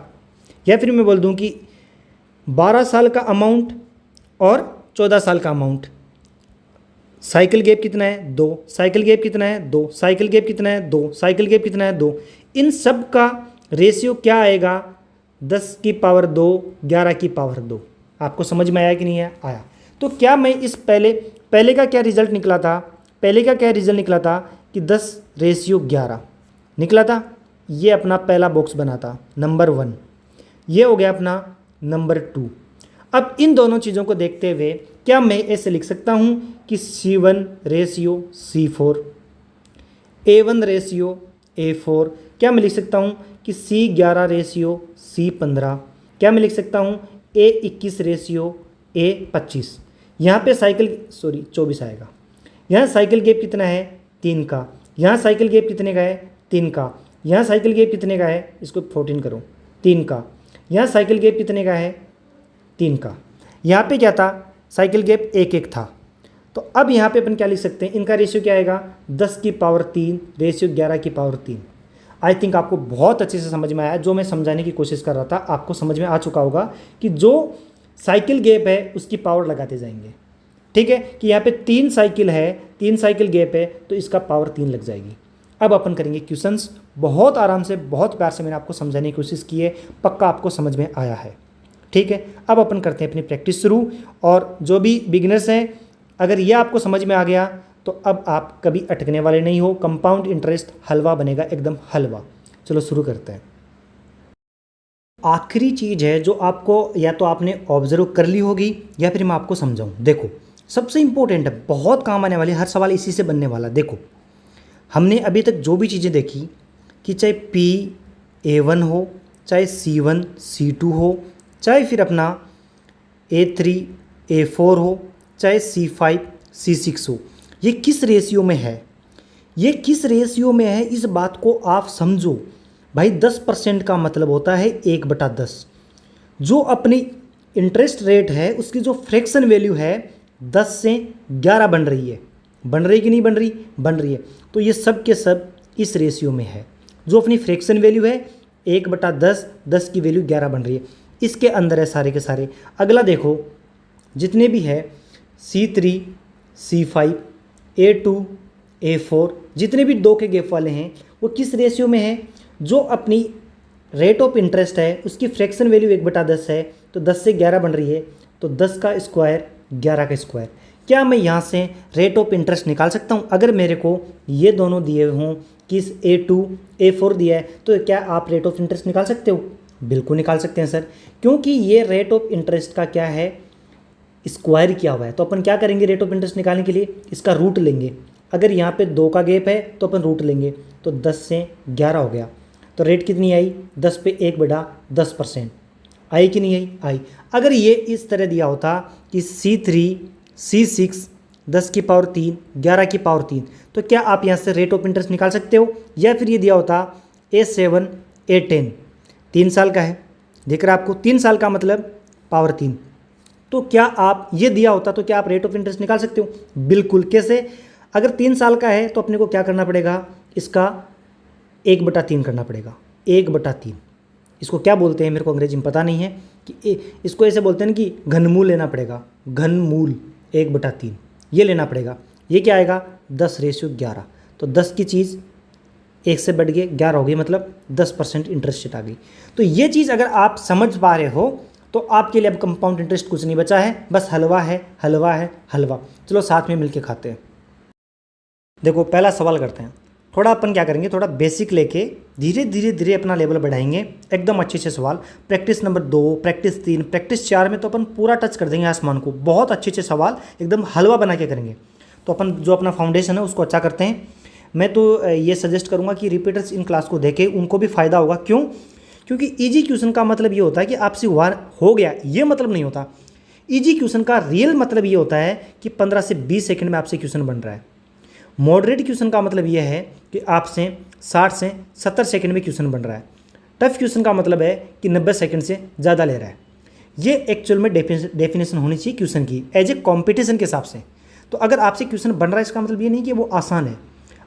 या फिर मैं बोल दूँ कि 12 साल का अमाउंट और 14 साल का अमाउंट। साइकिल गैप कितना है, 2, साइकिल गैप कितना है, 2, साइकिल गैप कितना है, 2, साइकिल गैप कितना है, 2। इन सब का रेशियो क्या आएगा, 10 की पावर 2, 11 की पावर 2। आपको समझ में आया कि नहीं है, आया। तो क्या मैं इस पहले का क्या रिजल्ट निकला था, पहले का क्या रिजल्ट निकला था कि 10:11 निकला था। ये अपना पहला बॉक्स बना था, नंबर 1। ये हो गया अपना नंबर 2। अब इन दोनों चीज़ों को देखते हुए क्या मैं ऐसे लिख सकता हूँ कि C1:C4, A1:A4, क्या मैं लिख सकता हूँ कि C11:C15, क्या मैं लिख सकता हूँ A21:A25। यहाँ पे 24 आएगा। यहाँ साइकिल गैप कितना है, 3 का। यहाँ साइकिल गैप कितने का है, 3 का। यहाँ साइकिल गैप कितने का है, इसको 14 करो, 3 का। यहाँ साइकिल गैप कितने का है, 3 का। यहाँ पे क्या था, साइकिल गैप 1 था। तो अब यहाँ पे अपन क्या लिख सकते हैं, इनका रेशियो क्या आएगा, 10 की पावर 3 रेशियो 11 की पावर 3। आई थिंक आपको बहुत अच्छे से समझ में आया। जो मैं समझाने की कोशिश कर रहा था आपको समझ में आ चुका होगा कि जो साइकिल गैप है उसकी पावर लगाते जाएंगे। ठीक है, कि यहाँ पे 3 साइकिल है, 3 साइकिल गैप है, तो इसका पावर 3 लग जाएगी। अब अपन करेंगे क्वेश्चंस, बहुत आराम से, बहुत प्यार से मैंने आपको समझाने की कोशिश की है, पक्का आपको समझ में आया है। ठीक है, अब अपन करते हैं अपनी प्रैक्टिस शुरू। और जो भी बिगिनर्स हैं, अगर ये आपको समझ में आ गया तो अब आप कभी अटकने वाले नहीं हो। कंपाउंड इंटरेस्ट हलवा बनेगा, एकदम हलवा। चलो शुरू करते हैं। आखिरी चीज़ है जो आपको या तो आपने ऑब्जर्व कर ली होगी या फिर मैं आपको समझाऊं। देखो, सबसे इंपॉर्टेंट है, बहुत काम आने वाली, हर सवाल इसी से बनने वाला। देखो, हमने अभी तक जो भी चीज़ें देखी कि चाहे PA1 हो, चाहे C1 C2 हो, चाहे फिर अपना A3 A4 हो, चाहे C5 C6 हो, ये किस रेशियो में है, ये किस रेशियो में है, इस बात को आप समझो भाई। 10% का मतलब होता है 1/10। जो अपनी इंटरेस्ट रेट है उसकी जो फ्रैक्शन वैल्यू है 10 से 11 बन रही है। बन रही कि नहीं बन रही, बन रही है। तो ये सब के सब इस रेशियो में है। जो अपनी फ्रैक्शन वैल्यू है 1/10, 10 की वैल्यू 11 बन रही है, इसके अंदर है सारे के सारे। अगला देखो, जितने भी है C3 C5 A2 A4, जितने भी 2 के गैप वाले हैं वो किस रेशियो में है, जो अपनी रेट ऑफ इंटरेस्ट है उसकी फ्रैक्शन वैल्यू 1/10 है, तो 10 से 11 बन रही है, तो 10 का स्क्वायर 11 का स्क्वायर। क्या मैं यहाँ से रेट ऑफ इंटरेस्ट निकाल सकता हूँ? अगर मेरे को ये दोनों दिए हों, किस A2 A4 दिया है, तो क्या आप रेट ऑफ इंटरेस्ट निकाल सकते हो? बिल्कुल निकाल सकते हैं सर, क्योंकि ये रेट ऑफ इंटरेस्ट का क्या है, स्क्वायर किया हुआ है। तो अपन क्या करेंगे, रेट ऑफ इंटरेस्ट निकालने के लिए इसका रूट लेंगे। अगर यहाँ पे 2 का गैप है तो अपन रूट लेंगे, तो 10 से 11 हो गया। तो रेट कितनी आई, 10 पे 1/10%। आई कि नहीं आई, आई। अगर ये इस तरह दिया होता कि C3 C6 10 की पावर 3 11 की पावर 3, तो क्या आप यहाँ से रेट ऑफ इंटरेस्ट निकाल सकते हो? या फिर ये दिया होता A7 A10 3 साल का है, देख रहे आपको, 3 साल का मतलब पावर 3, तो क्या आप ये दिया होता तो क्या आप रेट ऑफ इंटरेस्ट निकाल सकते हो? बिल्कुल। कैसे? अगर 3 साल का है तो अपने को क्या करना पड़ेगा, इसका 1/3 करना पड़ेगा। 1/3 इसको क्या बोलते हैं मेरे को अंग्रेजी में पता नहीं है, कि इसको ऐसे बोलते हैं कि घनमूल लेना पड़ेगा, घनमूल 1/3 ये लेना पड़ेगा। ये क्या आएगा, 10/11। तो 10 की चीज़ 1 से बढ़ के 11 हो गई, मतलब 10% इंटरेस्ट रेट आ गई। तो ये चीज़ अगर आप समझ पा रहे हो तो आपके लिए अब कंपाउंड इंटरेस्ट कुछ नहीं बचा है, बस हलवा है, हलवा है, हलवा। चलो साथ में मिलके खाते हैं। देखो, पहला सवाल करते हैं। थोड़ा अपन क्या करेंगे, थोड़ा बेसिक लेके धीरे धीरे धीरे अपना लेवल बढ़ाएंगे, एकदम अच्छे से सवाल। प्रैक्टिस नंबर 2, प्रैक्टिस 3, प्रैक्टिस 4 में तो अपन पूरा टच कर देंगे आसमान को, बहुत अच्छे अच्छे सवाल एकदम हलवा बना के करेंगे। तो अपन जो अपना फाउंडेशन है उसको अच्छा करते हैं। मैं तो ये सजेस्ट करूँगा कि रिपीटर्स इन क्लास को देखें, उनको भी फ़ायदा होगा। क्यों? क्योंकि इजी क्वेश्चन का मतलब ये होता है कि आपसे हो गया, ये मतलब नहीं होता। इजी क्वेश्चन का रियल मतलब ये होता है कि 15 से 20 सेकंड में आपसे क्वेश्चन बन रहा है। मॉडरेट क्वेश्चन का मतलब ये है कि आपसे 60 से 70 सेकंड में क्वेश्चन बन रहा है। टफ क्वेश्चन का मतलब है कि 90 सेकंड से ज़्यादा ले रहा है। ये एक्चुअल में डेफिनेशन होनी चाहिए क्वेश्चन की, एज ए कॉम्पिटिशन के हिसाब से। तो अगर आपसे क्वेश्चन बन रहा है, इसका मतलब ये नहीं कि वो आसान है।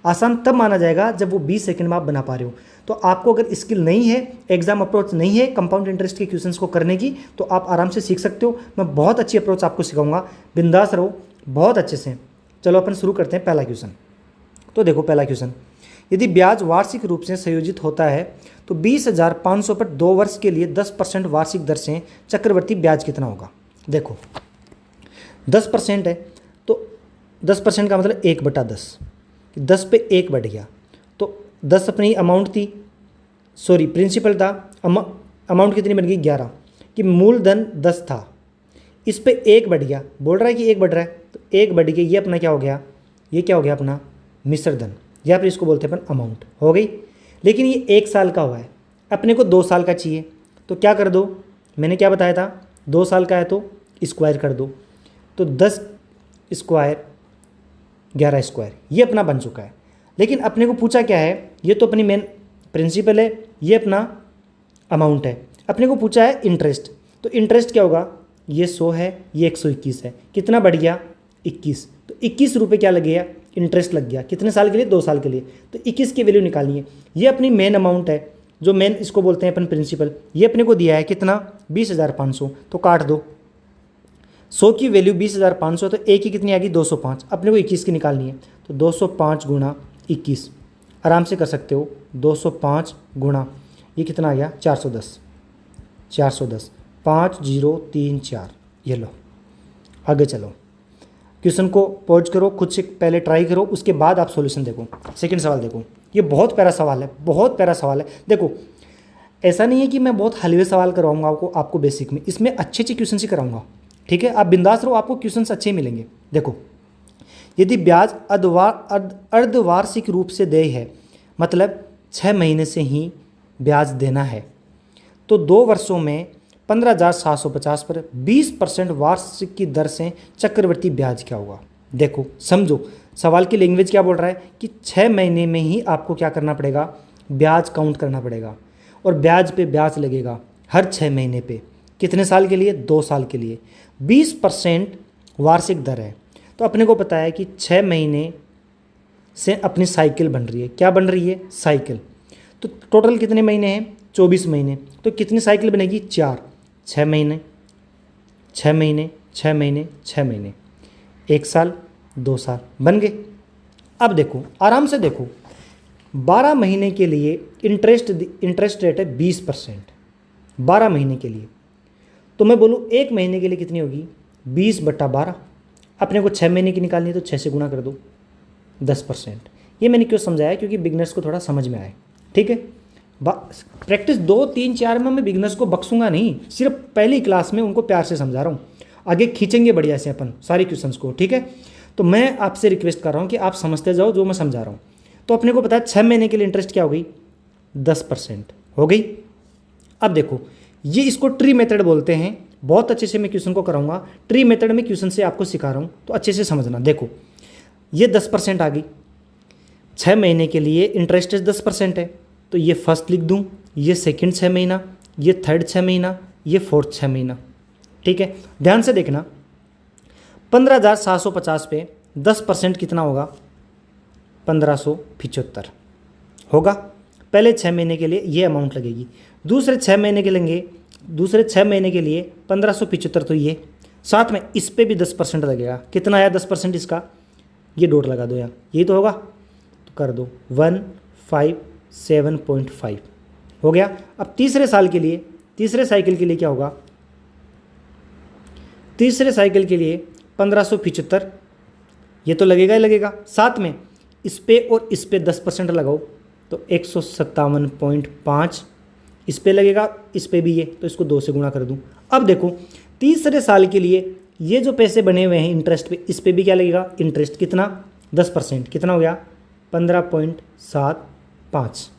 आसान तब माना जाएगा जब वो 20 सेकंड में आप बना पा रहे हो। तो आपको अगर स्किल नहीं है, एग्जाम अप्रोच नहीं है कंपाउंड इंटरेस्ट के क्वेश्चंस को करने की, तो आप आराम से सीख सकते हो। मैं बहुत अच्छी अप्रोच आपको सिखाऊंगा, बिंदास रहो बहुत अच्छे से। चलो अपन शुरू करते हैं पहला क्वेश्चन। तो देखो पहला क्वेश्चन, यदि ब्याज वार्षिक रूप से संयोजित होता है तो 20,500 पर 2 वर्ष के लिए 10% वार्षिक दर से चक्रवर्ती ब्याज कितना होगा? देखो 10% है तो 10% का मतलब 1/10, 10 पे 1 बढ़ गया, तो 10 अपनी अमाउंट थी, सॉरी प्रिंसिपल था, अमाउंट कितनी बन गई 11, कि मूलधन 10 था, इस पे 1 बढ़ गया, बोल रहा है कि 1 बढ़ रहा है, तो 1 बढ़ गया, ये अपना क्या हो गया, ये क्या हो गया अपना मिश्र धन, या फिर इसको बोलते हैं अपन अमाउंट, हो गई। लेकिन ये 1 साल का हुआ है, अपने को 2 साल का चाहिए, तो क्या कर दो, मैंने क्या बताया था, 2 साल का है तो स्क्वायर कर दो, तो 10 स्क्वायर 11 स्क्वायर, ये अपना बन चुका है। लेकिन अपने को पूछा क्या है, ये तो अपनी मेन प्रिंसिपल है, ये अपना अमाउंट है। अपने को पूछा है इंटरेस्ट, तो इंटरेस्ट क्या होगा, ये 100 है, ये 121 है, कितना बढ़ गया 21, तो 21 रुपये क्या लगेगा, इंटरेस्ट लग गया। कितने साल के लिए, 2 साल के लिए, तो 21 की वैल्यू निकालनी है। ये अपनी मेन अमाउंट है, जो मेन इसको बोलते हैं अपन प्रिंसिपल। ये अपने को दिया है कितना, 20,500, तो काट दो। 100 की वैल्यू 20,500, तो ए की कितनी आ गई, 205। अपने को 21 की निकालनी है, तो 205 गुणा 21 आराम से कर सकते हो। 205 गुणा ये कितना आ गया, 410, 410, 5034। ये लो, आगे चलो। क्वेश्चन को पॉज करो, खुद से पहले ट्राई करो, उसके बाद आप सॉल्यूशन देखो। सेकंड सवाल देखो, ये बहुत प्यारा सवाल है, बहुत प्यारा सवाल है। देखो ऐसा नहीं है कि मैं बहुत हलवे सवाल करवाऊंगा आपको बेसिक में, इसमें अच्छे अच्छे क्वेश्चन ही कराऊंगा, ठीक है। आप बिंदास रहो, आपको क्वेश्चन अच्छे मिलेंगे। देखो, यदि ब्याज अर्धवार्षिक रूप से देय है, मतलब 6 महीने से ही ब्याज देना है, तो 2 वर्षों में 15,750 पर 20% वार्षिक की दर से चक्रवृद्धि ब्याज क्या होगा। देखो समझो, सवाल की लैंग्वेज क्या बोल रहा है कि 6 महीने में ही आपको क्या करना पड़ेगा, ब्याज काउंट करना पड़ेगा, और ब्याज पे ब्याज लगेगा हर 6 महीने पे। कितने साल के लिए, 2 साल के लिए। 20% वार्षिक दर है, तो अपने को पता है कि 6 महीने से अपनी साइकिल बन रही है। क्या बन रही है, साइकिल। तो टोटल कितने महीने हैं, 24 महीने, तो कितनी साइकिल बनेगी, 4। 6 महीने, 6 महीने, 6 महीने, 6 महीने, 1 साल, 2 साल बन गए। अब देखो आराम से देखो, 12 महीने के लिए इंटरेस्ट रेट है 20%, 12 महीने के लिए। तो मैं बोलूँ 1 महीने के लिए कितनी होगी, 20/12। अपने को 6 महीने की निकालनी है, तो 6 से गुणा कर दो, 10%। ये मैंने क्यों समझाया, क्योंकि बिगनर्स को थोड़ा समझ में आए, ठीक है। प्रैक्टिस 2, 3, 4 में मैं बिगनर्स को बख्सूंगा नहीं, सिर्फ पहली क्लास में उनको प्यार से समझा रहा हूँ। आगे खींचेंगे बढ़िया से अपन सारे क्वेश्चंस को, ठीक है। तो मैं आपसे रिक्वेस्ट कर रहा हूँ कि आप समझते जाओ जो मैं समझा रहा हूँ। तो अपने को पता है 6 महीने के लिए इंटरेस्ट क्या हो गई, 10% हो गई। अब देखो, ये इसको ट्री मेथड बोलते हैं। बहुत अच्छे से मैं क्वेश्चन को कराऊंगा, ट्री मेथड में क्वेश्चन से आपको सिखा रहा हूँ, तो अच्छे से समझना। देखो ये 10% आ गई, 6 महीने के लिए इंटरेस्ट 10% है, तो ये फर्स्ट लिख दूँ, ये सेकंड 6 महीना, ये थर्ड 6 महीना, ये फोर्थ 6 महीना, ठीक है। ध्यान से देखना, 15,750 पे 10% कितना होगा, 1575 होगा। पहले 6 महीने के लिए ये अमाउंट लगेगी, दूसरे 6 महीने के लेंगे, दूसरे 6 महीने के लिए 1575, तो ये साथ में इस पे भी 10% लगेगा। कितना आया 10% इसका, ये डॉट लगा दो यहाँ, यही तो होगा, तो कर दो 157.5 हो गया। अब तीसरे साल के लिए, तीसरे साइकिल के लिए क्या होगा, तीसरे साइकिल के लिए 1575, ये तो लगेगा ही लगेगा। साथ में इस पे और इस पे 10% लगाओ, तो 157.5 इस पे लगेगा, इस पे भी ये, तो इसको 2 से गुणा कर दूं। अब देखो तीसरे साल के लिए ये जो पैसे बने हुए हैं इंटरेस्ट पे, इस पे भी क्या लगेगा, इंटरेस्ट कितना, 10%, कितना हो गया, 15.75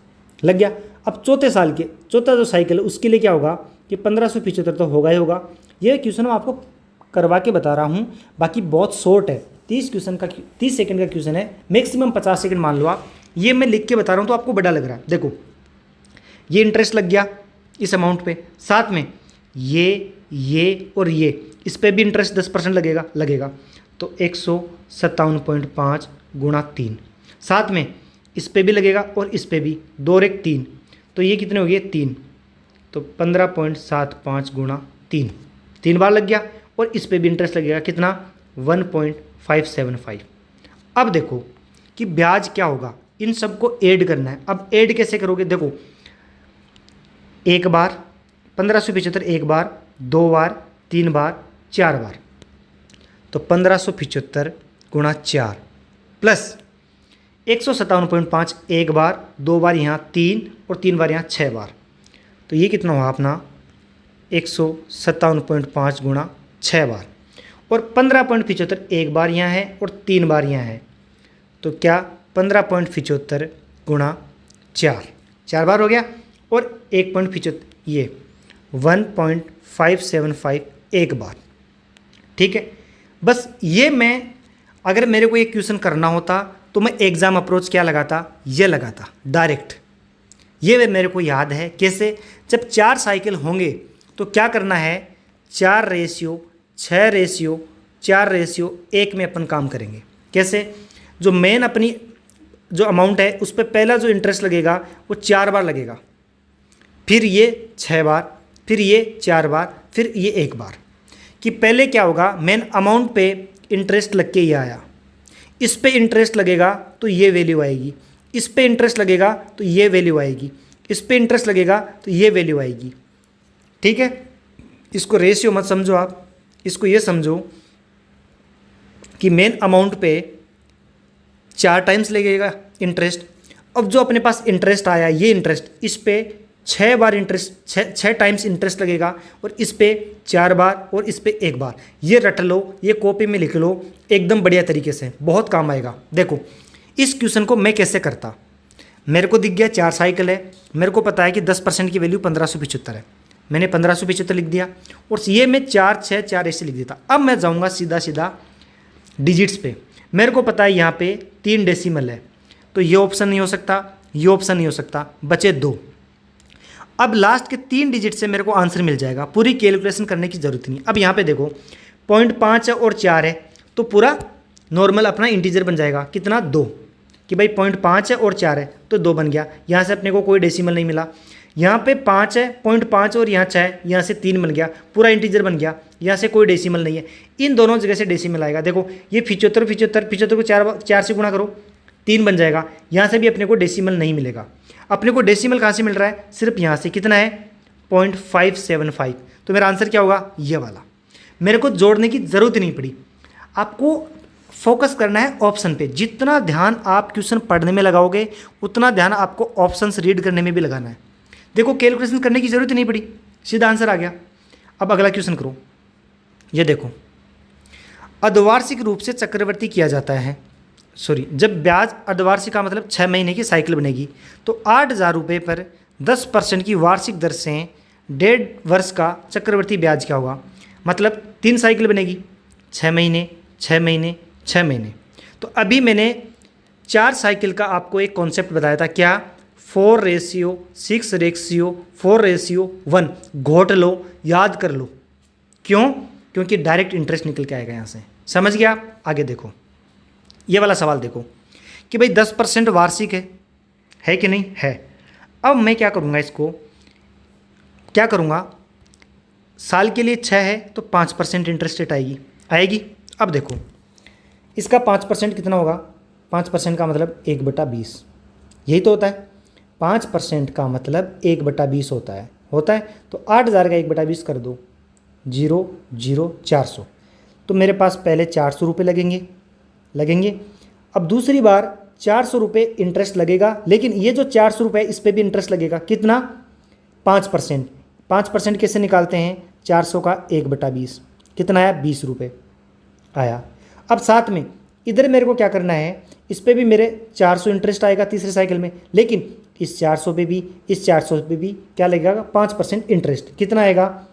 लग गया। अब चौथे साल के, चौथा जो साइकिल है उसके लिए क्या होगा कि 1575 तो होगा ही होगा। ये क्वेश्चन मैं आपको करवा के बता रहा हूँ, बाकी बहुत शॉर्ट है, 30 सेकंड का क्वेश्चन है, मैक्सिमम 50 सेकंड मान लो आप। ये मैं लिख के बता रहा हूँ तो आपको बड़ा लग रहा है। देखो ये इंटरेस्ट लग गया इस अमाउंट पे, साथ में ये और ये, इस पे भी इंटरेस्ट 10% लगेगा, तो 157.5 गुणा 3, साथ में इस पे भी लगेगा और इस पे भी, 2 और 1 3, तो ये कितने हो गए 3, तो 15.75 गुणा 3, 3 बार लग गया। और इस पे भी इंटरेस्ट लगेगा कितना, 1.575। अब देखो कि ब्याज क्या होगा, इन सबको ऐड करना है। अब ऐड कैसे करोगे, देखो एक बार 1575, एक बार, 2 बार, 3 बार, 4 बार, तो 1575 गुणा 4 प्लस 157.5 एक बार, 2 बार यहाँ 3 और 3 बार यहाँ 6 बार, तो ये कितना हुआ अपना 157.5 गुणा 6 बार, और 15.75 एक बार यहाँ है और 3 बार यहाँ है, तो क्या 15.75 गुणा 4 बार हो गया, और 1.75 ये 1.575 एक बार, ठीक है। बस ये मैं, अगर मेरे को ये क्वेश्चन करना होता तो मैं एग्ज़ाम अप्रोच क्या लगाता, ये लगाता डायरेक्ट, ये मेरे को याद है। कैसे? जब 4 साइकिल होंगे तो क्या करना है, 4:6:4:1 में अपन काम करेंगे। कैसे? जो मेन अपनी जो अमाउंट है उस पर पहला जो इंटरेस्ट लगेगा वो 4 बार लगेगा, फिर ये 6 बार, फिर ये 4 बार, फिर ये 1 बार। कि पहले क्या होगा, मेन अमाउंट पे इंटरेस्ट लग के ये आया, इस पे इंटरेस्ट लगेगा तो ये वैल्यू आएगी, इस पे इंटरेस्ट लगेगा तो ये वैल्यू आएगी, इस पे इंटरेस्ट लगेगा तो ये वैल्यू आएगी। ठीक है, इसको रेशियो मत समझो आप, इसको ये समझो कि मेन अमाउंट पे 4 टाइम्स लगेगा इंटरेस्ट। अब जो अपने पास इंटरेस्ट आया, ये इंटरेस्ट, इस पे 6 बार इंटरेस्ट, 6 टाइम्स इंटरेस्ट लगेगा, और इस पे 4 बार और इस पे 1 बार। ये रट लो, ये कॉपी में लिख लो एकदम बढ़िया तरीके से, बहुत काम आएगा। देखो इस क्वेश्चन को मैं कैसे करता, मेरे को दिख गया 4 साइकिल है, मेरे को पता है कि 10% की वैल्यू 1575 है, मैंने 1575 लिख दिया, और ये मैं 4 6 4 ऐसे लिख देता। अब मैं जाऊँगा सीधा सीधा डिजिट्स पे, मेरे को पता है यहाँ पे 3 डेसिमल है, तो ये ऑप्शन नहीं हो सकता, ये ऑप्शन नहीं हो सकता, बचे 2। अब लास्ट के 3 डिजिट से मेरे को आंसर मिल जाएगा, पूरी कैलकुलेशन करने की जरूरत नहीं। अब यहाँ पे देखो 0.5 है और 4 है, तो पूरा नॉर्मल अपना इंटीजर बन जाएगा। कितना? 2। कि भाई 0.5 है और 4 है तो 2 बन गया, यहाँ से अपने को कोई डेसिमल नहीं मिला। यहाँ पे 5 है, 0.5 और यहाँ 6 है, यहाँ से 3 बन गया, पूरा इंटीजर बन गया, यहाँ से कोई डेसिमल नहीं है। इन दोनों जगह से डेसिमल आएगा। देखो ये 75 को 4 से गुणा करो, 3 बन जाएगा, यहाँ से भी अपने को डेसिमल नहीं मिलेगा। अपने को डेसिमल कहाँ से मिल रहा है? सिर्फ यहाँ से। कितना है? 0.575। तो मेरा आंसर क्या होगा? ये वाला। मेरे को जोड़ने की ज़रूरत नहीं पड़ी, आपको फोकस करना है ऑप्शन पे। जितना ध्यान आप क्वेश्चन पढ़ने में लगाओगे उतना ध्यान आपको ऑप्शंस रीड करने में भी लगाना है। देखो कैलकुलेशन करने की ज़रूरत ही नहीं पड़ी, सीधा आंसर आ गया। अब अगला क्वेश्चन करो, ये देखो, अर्धवार्षिक रूप से चक्रवृद्धि किया जाता है, सॉरी, जब ब्याज अर्धवार्षिक का मतलब 6 महीने की साइकिल बनेगी, तो 8,000 रुपये पर 10% की वार्षिक दर से 1.5 वर्ष का चक्रवृद्धि ब्याज क्या होगा? मतलब 3 साइकिल बनेगी, 6 महीने 6 महीने 6 महीने। तो अभी मैंने 4 साइकिल का आपको एक कॉन्सेप्ट बताया था, क्या? 4:6:4:1। घोट लो, याद कर लो। क्यों? क्योंकि डायरेक्ट इंटरेस्ट निकल के आएगा यहाँ से। समझ गया? आगे देखो, ये वाला सवाल देखो कि भाई 10% वार्षिक है कि नहीं है। अब मैं क्या करूँगा, इसको क्या करूँगा, साल के लिए 6 है तो 5% इंटरेस्ट रेट आएगी। अब देखो इसका 5% कितना होगा? 5% का मतलब 1/20, यही तो होता है। 5% का मतलब 1/20 होता है तो 8,000 का 1/20 कर दो, 0 0 400। तो मेरे पास पहले 400 रुपये लगेंगे। अब दूसरी बार 400 रुपये इंटरेस्ट लगेगा, लेकिन ये जो 400 रुपये इस पर भी इंटरेस्ट लगेगा। कितना? 5%। 5% कैसे निकालते हैं? 400 का 1/20, कितना आया? 20 रुपये आया। अब साथ में इधर मेरे को क्या करना है, इस पे भी मेरे 400 इंटरेस्ट आएगा तीसरे साइकिल में, लेकिन इस 400 पे भी, इस 400 पे भी क्या लगेगा? 5% इंटरेस्ट। कितना आएगा?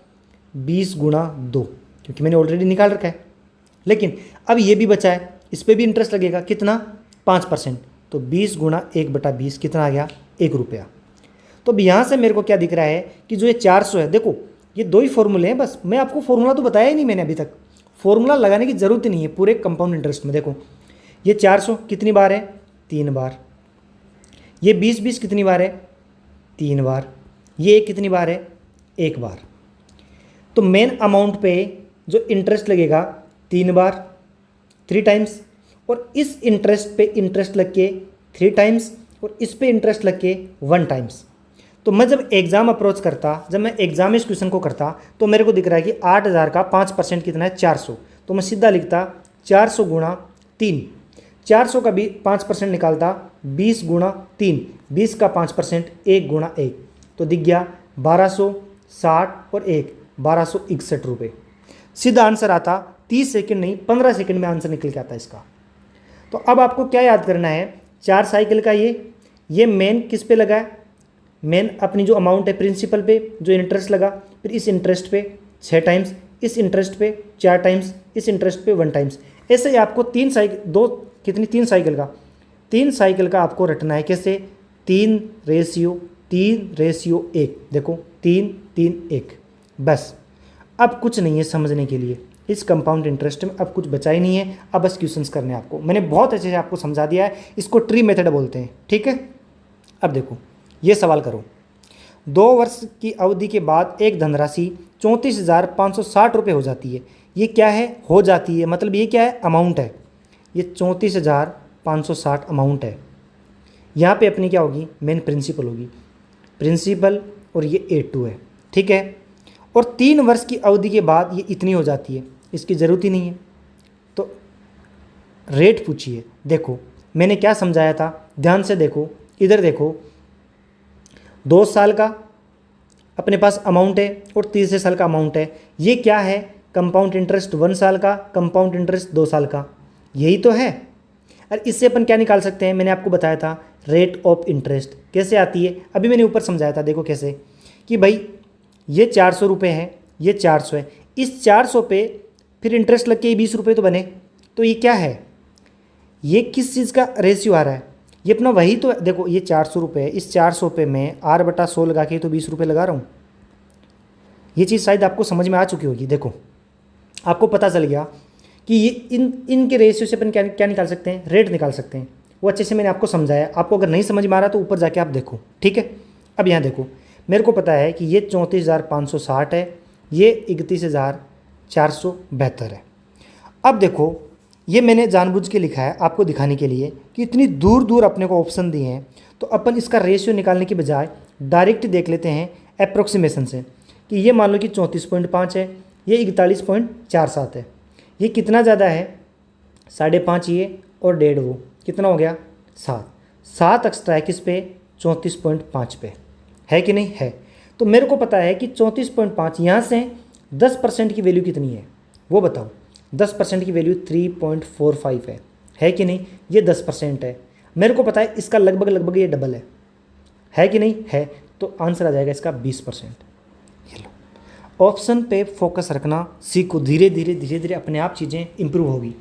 20 गुणा 2, क्योंकि मैंने ऑलरेडी निकाल रखा है। लेकिन अब ये भी बचा है, इस पे भी इंटरेस्ट लगेगा। कितना? 5%। तो 20 गुणा 1/20 कितना आ गया? 1 रुपया। तो अब यहाँ से मेरे को क्या दिख रहा है कि जो ये 400 है, देखो ये 2 ही फॉर्मूले हैं बस, मैं आपको फॉर्मूला तो बताया ही नहीं मैंने अभी तक, फॉर्मूला लगाने की ज़रूरत नहीं है पूरे कंपाउंड इंटरेस्ट में। देखो ये 400 कितनी बार है? 3 बार। ये 20 कितनी बार है? 3 बार। ये कितनी बार है? 1 बार। तो मेन अमाउंट पे जो इंटरेस्ट लगेगा 3 बार, 3 टाइम्स, और इस इंटरेस्ट पे इंटरेस्ट लग के 3 टाइम्स, और इस पे इंटरेस्ट लग के 1 टाइम्स। तो मैं जब एग्ज़ाम अप्रोच करता, जब मैं एग्जाम इस क्वेश्चन को करता, तो मेरे को दिख रहा है कि 8,000 का 5% कितना है? 400। तो मैं सीधा लिखता 400 गुणा 3, 400 का भी 5% निकालता 20 गुणा 3, 20 का 5% 1 गुणा 1, तो दिख गया 1260 और 1 1261 रुपये। सीधा आंसर आता 30 सेकंड नहीं 15 सेकंड में आंसर निकल के आता इसका। तो अब आपको क्या याद करना है? 4 साइकिल का ये मेन किस पे लगा है? मेन अपनी जो अमाउंट है प्रिंसिपल पे जो इंटरेस्ट लगा, फिर इस इंटरेस्ट पे 6 टाइम्स, इस इंटरेस्ट पे 4 टाइम्स, इस इंटरेस्ट पे 1 टाइम्स। ऐसे ही आपको 3 साइकिल का आपको रटना है। कैसे? 3:6 3:1, देखो 3:3:1, बस। अब कुछ नहीं है समझने के लिए इस कंपाउंड इंटरेस्ट में, अब कुछ बचा ही नहीं है। अब बस क्वेश्चंस करने आपको, मैंने बहुत अच्छे से आपको समझा दिया है, इसको ट्री मेथड बोलते हैं, ठीक है। अब देखो ये सवाल करो, 2 वर्ष की अवधि के बाद एक धनराशि 34,560 रुपये हो जाती है। ये क्या है? हो जाती है, मतलब ये क्या है? अमाउंट है। ये 34,560 अमाउंट है। यहाँ पे अपनी क्या होगी? मेन प्रिंसिपल होगी, प्रिंसिपल, और ये A2 है, ठीक है। और 3 वर्ष की अवधि के बाद ये इतनी हो जाती है, इसकी ज़रूरत ही नहीं है। तो रेट पूछिए। देखो मैंने क्या समझाया था, ध्यान से देखो, इधर देखो, 2 साल का अपने पास अमाउंट है और तीसरे साल का अमाउंट है। ये क्या है? कंपाउंड इंटरेस्ट 1 साल का, कंपाउंड इंटरेस्ट 2 साल का, यही तो है। और इससे अपन क्या निकाल सकते हैं? मैंने आपको बताया था रेट ऑफ इंटरेस्ट कैसे आती है, अभी मैंने ऊपर समझाया था। देखो कैसे, कि भाई ये 400 रुपये है, ये 400 है, इस 400 पे फिर इंटरेस्ट लग के ये 20 रुपये तो बने। तो ये क्या है? ये किस चीज़ का रेशियो आ रहा है? ये अपना वही तो है। देखो ये 400 रुपये है, इस 400 पे मैं R/100 लगा के तो 20 रुपये लगा रहा हूँ। ये चीज़ शायद आपको समझ में आ चुकी होगी। देखो आपको पता चल गया कि ये इनके रेशियो से अपन क्या निकाल सकते हैं? रेट निकाल सकते हैं। वो अच्छे से मैंने आपको समझाया। आपको अगर नहीं समझ में आ रहा तो ऊपर जाके आप देखो, ठीक है। अब यहाँ देखो, मेरे को पता है कि ये 34,560 है, ये 31,472 है। अब देखो ये मैंने जानबूझ के लिखा है आपको दिखाने के लिए कि इतनी दूर दूर अपने को ऑप्शन दिए हैं, तो अपन इसका रेशियो निकालने की बजाय डायरेक्ट देख लेते हैं अप्रोक्सीमेशन से, कि ये मान लो कि 34.5 है, ये 41.47 है। ये कितना ज़्यादा है? 5.5 ये और 1.5 वो, कितना हो गया? 7 एक्स्ट्रा है किस पे? 34.5 पे, है कि नहीं है। तो मेरे को पता है कि 34.5, यहाँ से 10% की वैल्यू कितनी है वो बताओ। 10% की वैल्यू 3.45 है कि नहीं? ये 10% है। मेरे को पता है इसका लगभग ये डबल है कि नहीं है। तो आंसर आ जाएगा इसका 20%। ये लो, ऑप्शन पे फोकस रखना सीखो, धीरे धीरे अपने आप चीज़ें इंप्रूव होगी।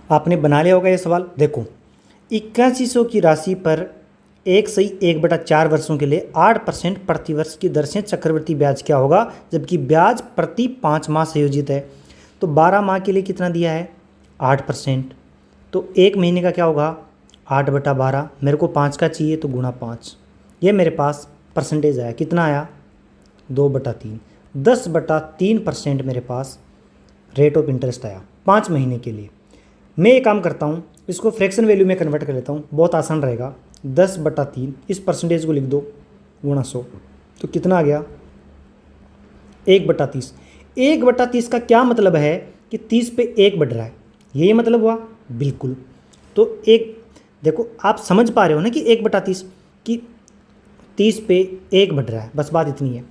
आपने बना लिया होगा ये सवाल। देखो 8100 की राशि पर 1/4 वर्षों के लिए 8% प्रतिवर्ष की दर से चक्रवृद्धि ब्याज क्या होगा, जबकि ब्याज प्रति 5 माह संयोजित है। तो 12 माह के लिए कितना दिया है? 8%। तो 1 महीने का क्या होगा? 8/12। मेरे को 5 का चाहिए तो गुणा 5। ये मेरे पास परसेंटेज आया, कितना आया? 2/3। 10/3% मेरे पास रेट ऑफ इंटरेस्ट आया 5 महीने के लिए। मैं ये काम करता हूँ, इसको फ्रैक्शन वैल्यू में कन्वर्ट कर लेता हूँ, बहुत आसान रहेगा। 10/3, इस परसेंटेज को लिख दो, गुणा 100, तो कितना आ गया? 1/30। 1/30 का क्या मतलब है? कि 30 पे 1 बढ़ रहा है, यही मतलब हुआ? बिल्कुल। तो एक देखो आप समझ पा रहे हो ना कि 1/30 कि 30 पे 1 बढ़ रहा है, बस बात इतनी है।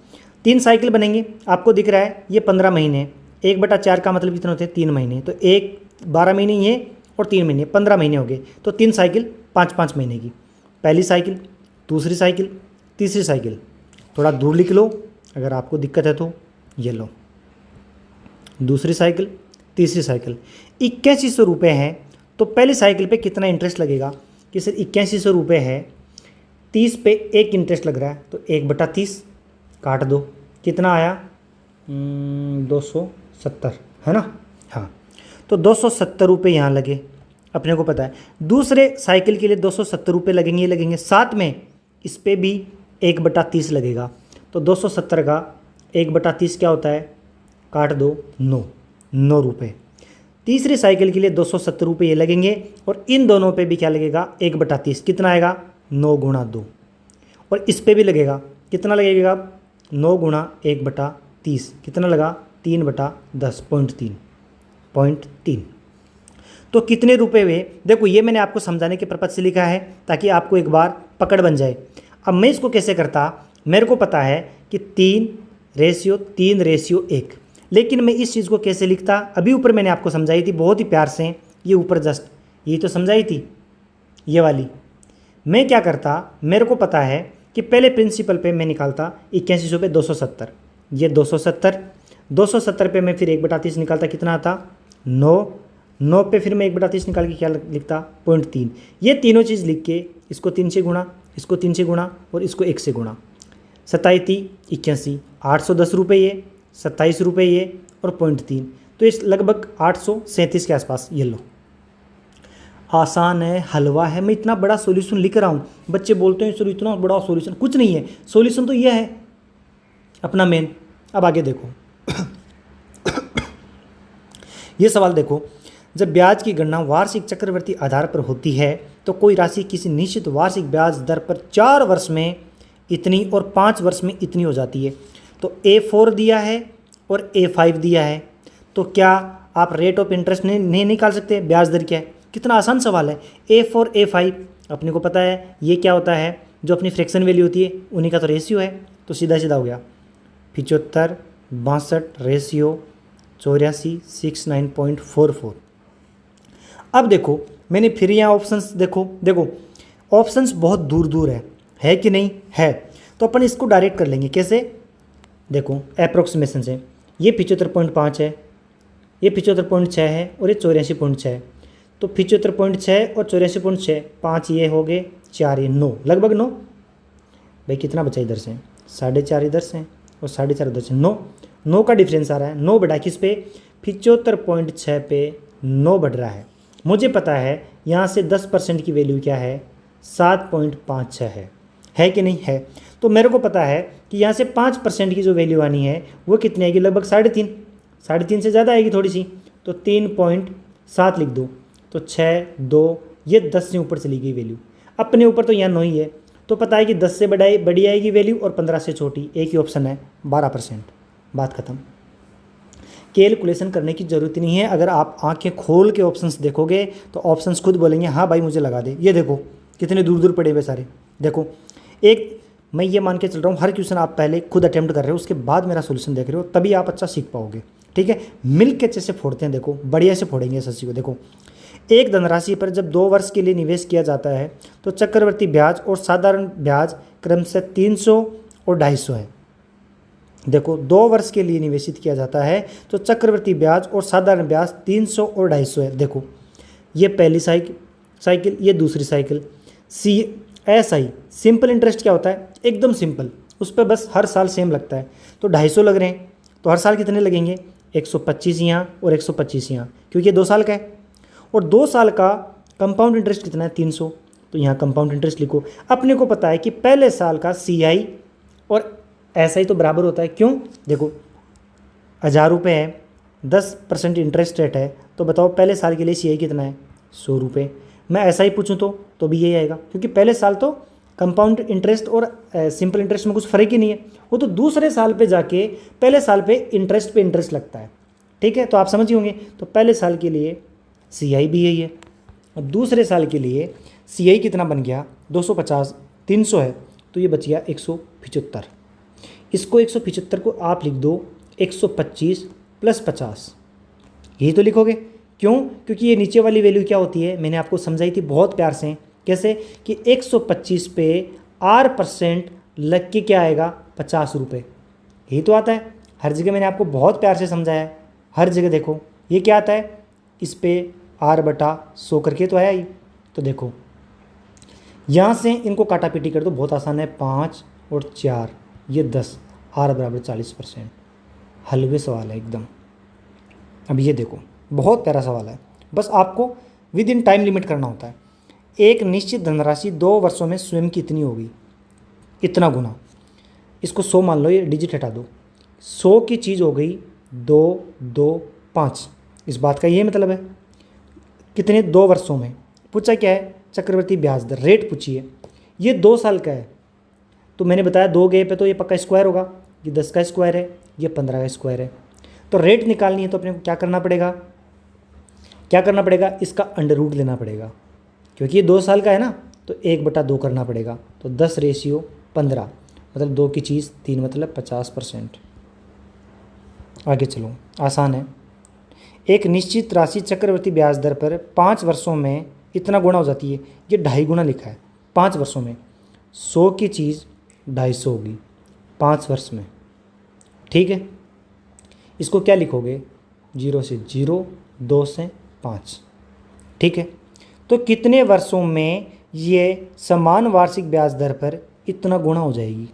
3 साइकिल बनेंगे, आपको दिख रहा है ये 15 महीने। 1/4 का मतलब कितने होते हैं? 3 महीने। तो 12 महीने ये और 3 महीने, 15 महीने हो गए। तो 3 साइकिल 5-5 महीने की। पहली साइकिल, दूसरी साइकिल, तीसरी साइकिल। थोड़ा दूर लिख लो अगर आपको दिक्कत है तो। ये लो, दूसरी साइकिल, तीसरी साइकिल। 8100 रुपये है, तो पहली साइकिल पे कितना इंटरेस्ट लगेगा? कि सर 8100 रुपये है, 30 पे 1 इंटरेस्ट लग रहा है, तो 1/30 काट दो, कितना आया? 270, है ना? हाँ, तो 270 रुपये यहाँ लगे, अपने को पता है। दूसरे साइकिल के लिए 270 रुपये लगेंगे, साथ में इस पर भी 1/30 लगेगा। तो 270 का 1/30 क्या होता है? काट दो, 9 रुपये। तीसरी साइकिल के लिए 270 रुपये ये लगेंगे, और इन दोनों पे भी क्या लगेगा? 1/30, कितना आएगा? 9 × 2। और इस पे भी लगेगा, कितना लगेगा? 9 × 1/30, कितना लगा? 3/10, 0.3। तो कितने रुपए हुए? देखो ये मैंने आपको समझाने के पर्पज से लिखा है ताकि आपको एक बार पकड़ बन जाए। अब मैं इसको कैसे करता? मेरे को पता है कि 3:1, लेकिन मैं इस चीज़ को कैसे लिखता? अभी ऊपर मैंने आपको समझाई थी बहुत ही प्यार से, ये ऊपर जस्ट ये तो समझाई थी, ये वाली। मैं क्या करता? मेरे को पता है कि पहले प्रिंसिपल पे मैं निकालता 8100 पे 270, ये 270 पे मैं फिर 1/30 निकालता, कितना आता? 9 पे फिर मैं 1/30 निकाल के क्या लिखता? 0.3। ये तीनों चीज़ लिख के इसको 3 से गुणा, इसको 3 से गुणा और इसको 1 से गुणा। 87 81 810 रुपये ये, 27 रुपये ये और 0.3, तो इस लगभग 837 के आसपास। ये लो, आसान है, हलवा है। मैं इतना बड़ा सॉल्यूशन लिख रहा हूँ, बच्चे बोलते हैं सर इतना बड़ा सॉल्यूशन, कुछ नहीं है, सॉल्यूशन तो ये है अपना मेन। अब आगे देखो ये सवाल देखो, जब ब्याज की गणना वार्षिक चक्रवृद्धि आधार पर होती है तो कोई राशि किसी निश्चित वार्षिक ब्याज दर पर 4 वर्ष में इतनी और 5 वर्ष में इतनी हो जाती है। तो A4 दिया है और A5 दिया है, तो क्या आप रेट ऑफ इंटरेस्ट नहीं निकाल सकते? ब्याज दर क्या है? कितना आसान सवाल है। A4 A5 अपने को पता है ये क्या होता है, जो अपनी फ्रैक्शन वैल्यू होती है उन्हीं का तो रेशियो है, तो सीधा सीधा हो गया 75 62 रेशियो 84 69.44। अब देखो मैंने फिर यहाँ ऑप्शंस देखो ऑप्शंस बहुत दूर दूर है कि नहीं है, तो अपन इसको डायरेक्ट कर लेंगे। कैसे? देखो अप्रोक्सीमेशन से, ये 75.5 है, ये 75.6 है और ये 84.6 है, तो 75.6 और 84.6, 5 ये हो गए, 4 ये, 9, लगभग 9। भाई कितना बचा इधर से? 4.5 इधर से और 4.5 उधर से, 9 का डिफरेंस आ रहा है। 9 बढ़ा किस पे? 75.6 पे 9 बढ़ रहा है। मुझे पता है यहाँ से 10% की वैल्यू क्या है, 7.56 है कि नहीं है? तो मेरे को पता है कि यहाँ से 5% की जो वैल्यू आनी है वो कितनी आएगी, लगभग 3.5 से ज़्यादा आएगी थोड़ी सी, तो 3.7 लिख दो, तो 6 2, ये 10 से ऊपर चली गई वैल्यू। अपने ऊपर तो यहाँ 9 ही है, तो पता है कि 10 से बड़ी आएगी वैल्यू और 15 से छोटी, एक ही ऑप्शन है 12%। बात खत्म, कैलकुलेशन करने की ज़रूरत नहीं है। अगर आप आंखें खोल के ऑप्शंस देखोगे तो ऑप्शंस खुद बोलेंगे हाँ भाई मुझे लगा दे। ये देखो कितने दूर दूर पड़े हुए सारे। देखो एक मैं ये मान के चल रहा हूँ, हर क्वेश्चन आप पहले खुद अटेम्प्ट कर रहे हो, उसके बाद मेरा सोल्यूशन देख रहे हो, तभी आप अच्छा सीख पाओगे। ठीक है, मिल के अच्छे से फोड़ते हैं, देखो बढ़िया से फोड़ेंगे सच्ची को। देखो एक धनराशि पर जब 2 वर्ष के लिए निवेश किया जाता है तो चक्रवृद्धि ब्याज और साधारण ब्याज क्रमशः 300 और 250 है। देखो 2 वर्ष के लिए निवेशित किया जाता है तो चक्रवृद्धि ब्याज और साधारण ब्याज 300 और 250 है। देखो ये पहली साइकिल, ये दूसरी साइकिल। CSI सिंपल इंटरेस्ट क्या होता है? एकदम सिंपल, उस पर बस हर साल सेम लगता है। तो 250 लग रहे हैं, तो हर साल कितने लगेंगे? 125 यहाँ और 125 यहाँ, क्योंकि ये 2 साल का है। और 2 साल का कंपाउंड इंटरेस्ट कितना है? 300, तो यहाँ कंपाउंड इंटरेस्ट लिखो। अपने को पता है कि पहले साल का CI और SI तो बराबर होता है। क्यों? देखो 1000 रुपये है, 10% इंटरेस्ट रेट है, तो बताओ पहले साल के लिए CI कितना है? 100 रुपये। मैं SI पूछूं तो भी यही आएगा, क्योंकि पहले साल तो कंपाउंड इंटरेस्ट और सिंपल इंटरेस्ट में कुछ फ़र्क ही नहीं है, वो तो दूसरे साल पे जाके पहले साल पे इंटरेस्ट लगता है। ठीक है, तो आप समझ ही होंगे। तो पहले साल के लिए CI भी यही है और दूसरे साल के लिए CI कितना बन गया? 250, 300 है, तो ये बच गया 175। इसको 175 को आप लिख दो 125 + 50, यही तो लिखोगे। क्यों? क्योंकि ये नीचे वाली वैल्यू क्या होती है, मैंने आपको समझाई थी बहुत प्यार से। कैसे? कि 125 पे R% लग के क्या आएगा? 50 रुपये, यही तो आता है। हर जगह मैंने आपको बहुत प्यार से समझाया है, हर जगह देखो ये क्या आता है, इस पे R/100 करके तो आया ही। तो देखो यहाँ से इनको काटा पीटी कर दो, बहुत आसान है। 5 और 4 ये 10, R = 40%। हलवे सवाल है एकदम। अब ये देखो बहुत प्यारा सवाल है, बस आपको विद इन टाइम लिमिट करना होता है। एक निश्चित धनराशि 2 वर्षों में स्वयं की इतनी होगी, इतना गुना, इसको 100 मान लो, ये डिजिट हटा दो, 100 की चीज़ हो गई 2 2 5। इस बात का ये मतलब है कितने? 2 वर्षों में। पूछा क्या है? चक्रवृद्धि ब्याज दर, रेट पूछी है। ये 2 साल का है, तो मैंने बताया 2 गए पे तो ये पक्का स्क्वायर होगा, ये 10 का स्क्वायर है, ये 15 का स्क्वायर है। तो रेट निकालनी है तो अपने को क्या करना पड़ेगा? इसका अंडर रूट लेना पड़ेगा, क्योंकि ये 2 साल का है ना, तो 1/2 करना पड़ेगा। तो 10:15, मतलब 2 की चीज़ 3, मतलब 50%। आगे चलो, आसान है। एक निश्चित राशि चक्रवृद्धि ब्याज दर पर 5 वर्षों में इतना गुना हो जाती है, ये 2.5 गुना लिखा है 5 वर्षों में। 100 की चीज़ 250 होगी 5 वर्ष में। ठीक है, इसको क्या लिखोगे? 0 से 0, 2 से 5। ठीक है, तो कितने वर्षों में ये समान वार्षिक ब्याज दर पर इतना गुणा हो जाएगी।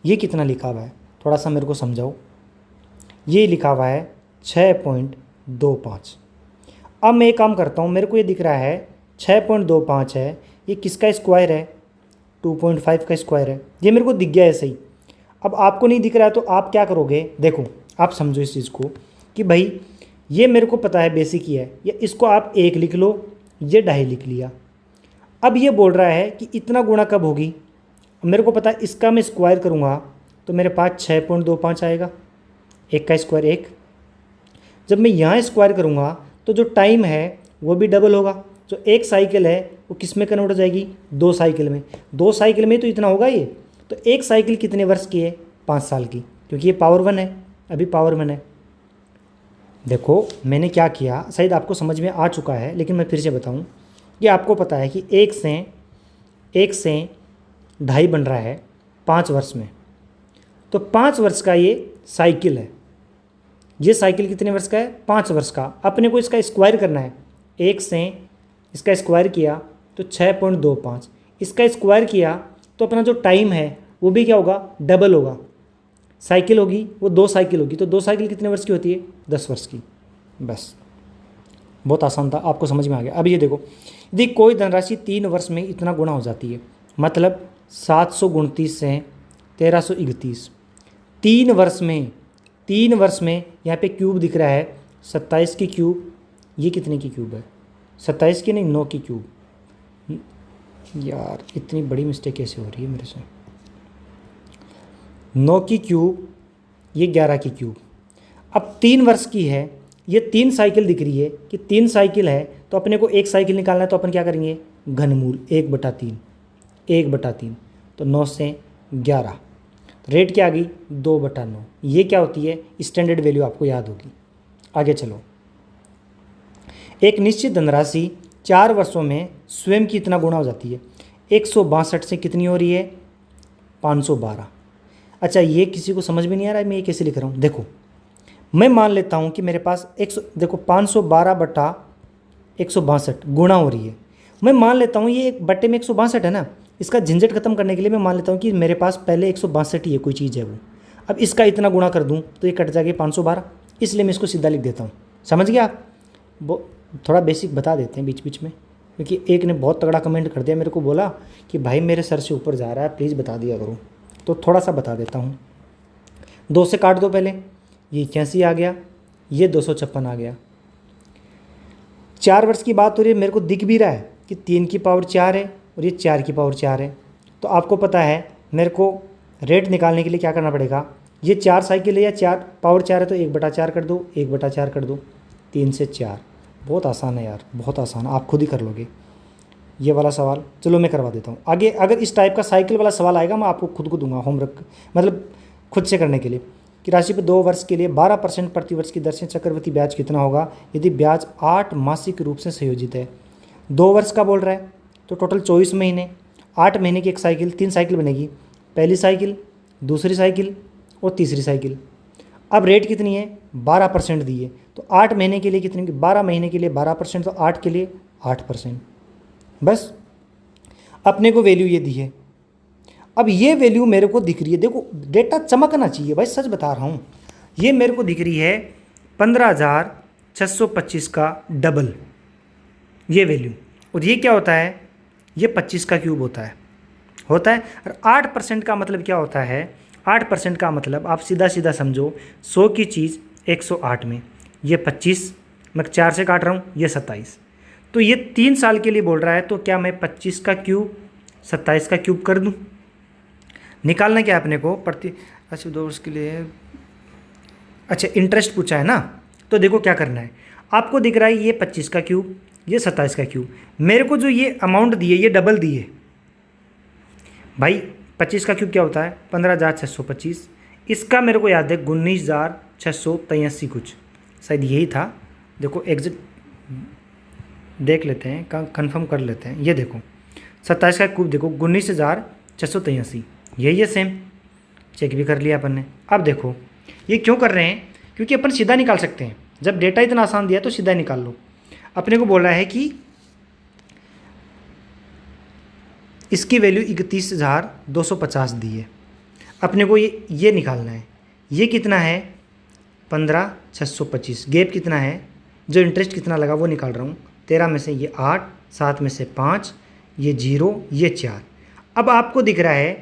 ये कितना लिखा हुआ है थोड़ा सा मेरे को समझाओ। ये लिखा हुआ है 6.25। अब मैं एक काम करता हूँ, मेरे को ये दिख रहा है 6.25 है, ये किसका स्क्वायर है? 2.5 का स्क्वायर है। ये मेरे को दिख गया है सही। अब आपको नहीं दिख रहा है तो आप क्या करोगे, देखो आप समझो इस चीज़ को कि भाई ये मेरे को पता है बेसिक ही है, या इसको आप 1 लिख लो, ये 2.5 लिख लिया। अब ये बोल रहा है कि इतना गुणा कब होगी, मेरे को पता है इसका मैं स्क्वायर करूँगा तो मेरे पास 6.25 आएगा, 1 का स्क्वायर 1। जब मैं यहाँ स्क्वायर करूँगा तो जो टाइम है वो भी डबल होगा। जो 1 साइकिल है वो किस में कन्वर्ट हो जाएगी? 2 साइकिल में। 2 साइकिल में तो इतना होगा ये। तो 1 साइकिल कितने वर्ष की है? 5 साल की, क्योंकि ये पावर 1 है, अभी पावर 1 है। देखो मैंने क्या किया, शायद आपको समझ में आ चुका है, लेकिन मैं फिर से बताऊं। ये आपको पता है कि 1 से 2.5 बन रहा है 5 वर्ष में, तो 5 वर्ष का ये साइकिल है। ये साइकिल कितने वर्ष का है? 5 वर्ष का। अपने को इसका स्क्वायर करना है। 1 से इसका स्क्वायर किया तो 6.25, इसका स्क्वायर किया तो अपना जो टाइम है वो भी क्या होगा? डबल होगा। साइकिल होगी वो 2 साइकिल होगी, तो 2 साइकिल कितने वर्ष की होती है? 10 वर्ष की। बस बहुत आसान था, आपको समझ में आ गया। अब ये देखो, यदि कोई धनराशि 3 वर्ष में इतना गुणा हो जाती है, मतलब 729 से 1331, 3 वर्ष में यहाँ पे क्यूब दिख रहा है 27 की क्यूब। ये कितने की क्यूब है? 27 की नहीं, 9 की क्यूब। यार इतनी बड़ी मिस्टेक कैसे हो रही है मेरे से? 9 की क्यूब, ये 11 की क्यूब। अब 3 वर्ष की है, ये 3 साइकिल दिख रही है कि 3 साइकिल है, तो अपने को 1 साइकिल निकालना है, तो अपन क्या करेंगे? घनमूल 1/3। तो 9 से 11, रेट क्या आ गई? 2/9। ये क्या होती है? स्टैंडर्ड वैल्यू आपको याद होगी। आगे चलो। एक निश्चित धनराशि 4 वर्षों में स्वयं की इतना गुणा हो जाती है। 162 से कितनी हो रही है? 512। अच्छा, ये किसी को समझ में नहीं आ रहा है मैं ये कैसे लिख रहा हूँ? देखो मैं मान लेता हूँ कि मेरे पास 512/162 गुणा हो रही है। मैं मान लेता हूँ ये 1/162 है ना, इसका झंझट खत्म करने के लिए मैं मान लेता हूँ कि मेरे पास पहले 162 ही है, कोई चीज़ है वो। अब इसका इतना गुणा कर दूँ तो ये कट जाएगा 512, इसलिए मैं इसको सीधा लिख देता हूँ। समझ गया आप? वो थोड़ा बेसिक बता देते हैं बीच बीच में, क्योंकि एक ने बहुत तगड़ा कमेंट कर दिया, मेरे को बोला कि भाई मेरे सर से ऊपर जा रहा है, प्लीज़ बता दिया करो। तो थोड़ा सा बता देता हूँ। 2 से काट दो पहले, ये 81 आ गया, ये 256 आ गया। 4 वर्ष की बात हो रही है, मेरे को दिख भी रहा है कि 3 की पावर 4 है और ये 4 की पावर 4 है। तो आपको पता है मेरे को रेट निकालने के लिए क्या करना पड़ेगा? ये 4 साइकिल है या 4 पावर 4 है, तो 1/4 कर दो, 1/4 कर दो, 3 से 4। बहुत आसान है यार, बहुत आसान, आप खुद ही कर लोगे ये वाला सवाल। चलो मैं करवा देता हूँ आगे। अगर इस टाइप का साइकिल वाला सवाल आएगा मैं आपको खुद को दूंगा होमवर्क, मतलब खुद से करने के लिए, कि राशि पर 2 वर्ष के लिए 12% प्रतिवर्ष की दर से चक्रवृद्धि ब्याज कितना होगा यदि ब्याज 8 मासिक रूप से संयोजित है। 2 वर्ष का बोल रहा है तो टोटल 24 महीने, 8 महीने की एक साइकिल, 3 साइकिल बनेगी, पहली साइकिल, दूसरी साइकिल और तीसरी साइकिल। अब रेट कितनी है? 12% दी है, तो 8 महीने के लिए कितनी? 12 महीने के लिए 12%, तो 8 के लिए 8%। बस अपने को वैल्यू ये दी है। अब ये वैल्यू मेरे को दिख रही है, देखो डेटा चमकना चाहिए भाई, सच बता रहा हूँ। ये मेरे को दिख रही है 15,625 का डबल ये वैल्यू, और ये क्या होता है? ये 25 का क्यूब होता है और 8% का मतलब क्या होता है? 8% का मतलब आप सीधा सीधा समझो, 100 की चीज़ 108 में, ये 25, मैं 4 से काट रहा हूँ, ये 27। तो ये 3 साल के लिए बोल रहा है, तो क्या मैं 25 का क्यूब 27 का क्यूब कर दूँ? निकालना क्या है अपने को? अच्छा 2 वर्ष के लिए, अच्छा इंटरेस्ट पूछा है ना, तो देखो क्या करना है। आपको दिख रहा है ये 25 का क्यूब, ये 27 का क्यूब, मेरे को जो ये अमाउंट दी है ये डबल दी है भाई। 25 का क्यूब क्या होता है? 15,625। इसका मेरे को याद है 19,683 कुछ, शायद यही था। देखो एग्जिट देख लेते हैं, कंफर्म कर लेते हैं। ये देखो 27 का क्यूब देखो 19,683, यही है सेम, चेक भी कर लिया अपन ने। अब देखो ये क्यों कर रहे हैं? क्योंकि अपन सीधा निकाल सकते हैं, जब डेटा इतना आसान दिया तो सीधा निकाल लो। अपने को बोल रहा है कि इसकी वैल्यू 31,250 दी है। अपने को ये निकालना है। ये कितना है 15,625। गैप कितना है, जो इंटरेस्ट कितना लगा वो निकाल रहा हूँ। 13 में से ये 8, 7 में से 5, ये 0, ये 4। अब आपको दिख रहा है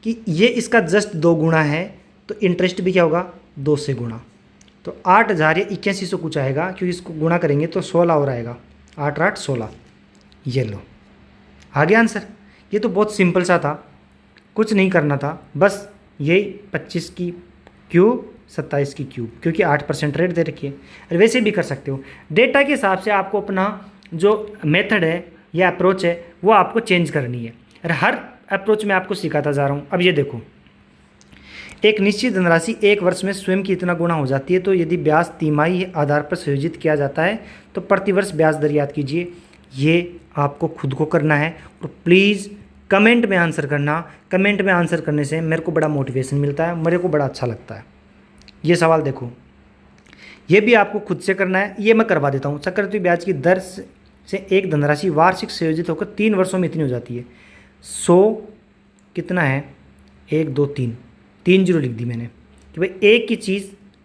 कि ये इसका जस्ट 2 गुना है, तो इंटरेस्ट भी क्या होगा 2 से गुणा। तो 8,000 या 8100 कुछ आएगा, क्योंकि इसको गुणा करेंगे तो 16 और आएगा। 8 8 16। ये लो आ गया आंसर। ये तो बहुत सिंपल सा था, कुछ नहीं करना था, बस यही 25 की क्यूब 27 की क्यूब, क्योंकि 8% रेट दे रखी है। और वैसे भी कर सकते हो, डेटा के हिसाब से आपको अपना जो मेथड है या अप्रोच है वो आपको चेंज करनी है। और हर अप्रोच में आपको सिखाता जा रहा हूँ। अब ये देखो, एक निश्चित धनराशि 1 वर्ष में स्वयं की इतना गुना हो जाती है, तो यदि ब्याज तिमाही आधार पर संयोजित किया जाता है तो प्रतिवर्ष ब्याज दर याद कीजिए। ये आपको खुद को करना है, और प्लीज़ कमेंट में आंसर करना। कमेंट में आंसर करने से मेरे को बड़ा मोटिवेशन मिलता है, मेरे को बड़ा अच्छा लगता है। ये सवाल देखो, ये भी आपको खुद से करना है, ये मैं करवा देता हूँ। चक्रवृद्धि ब्याज की दर से एक धनराशि वार्षिक संयोजित होकर 3 वर्षों में इतनी हो जाती है। 100 कितना है, 1 2 3, 3 जीरो लिख दी मैंने कि भाई एक की चीज़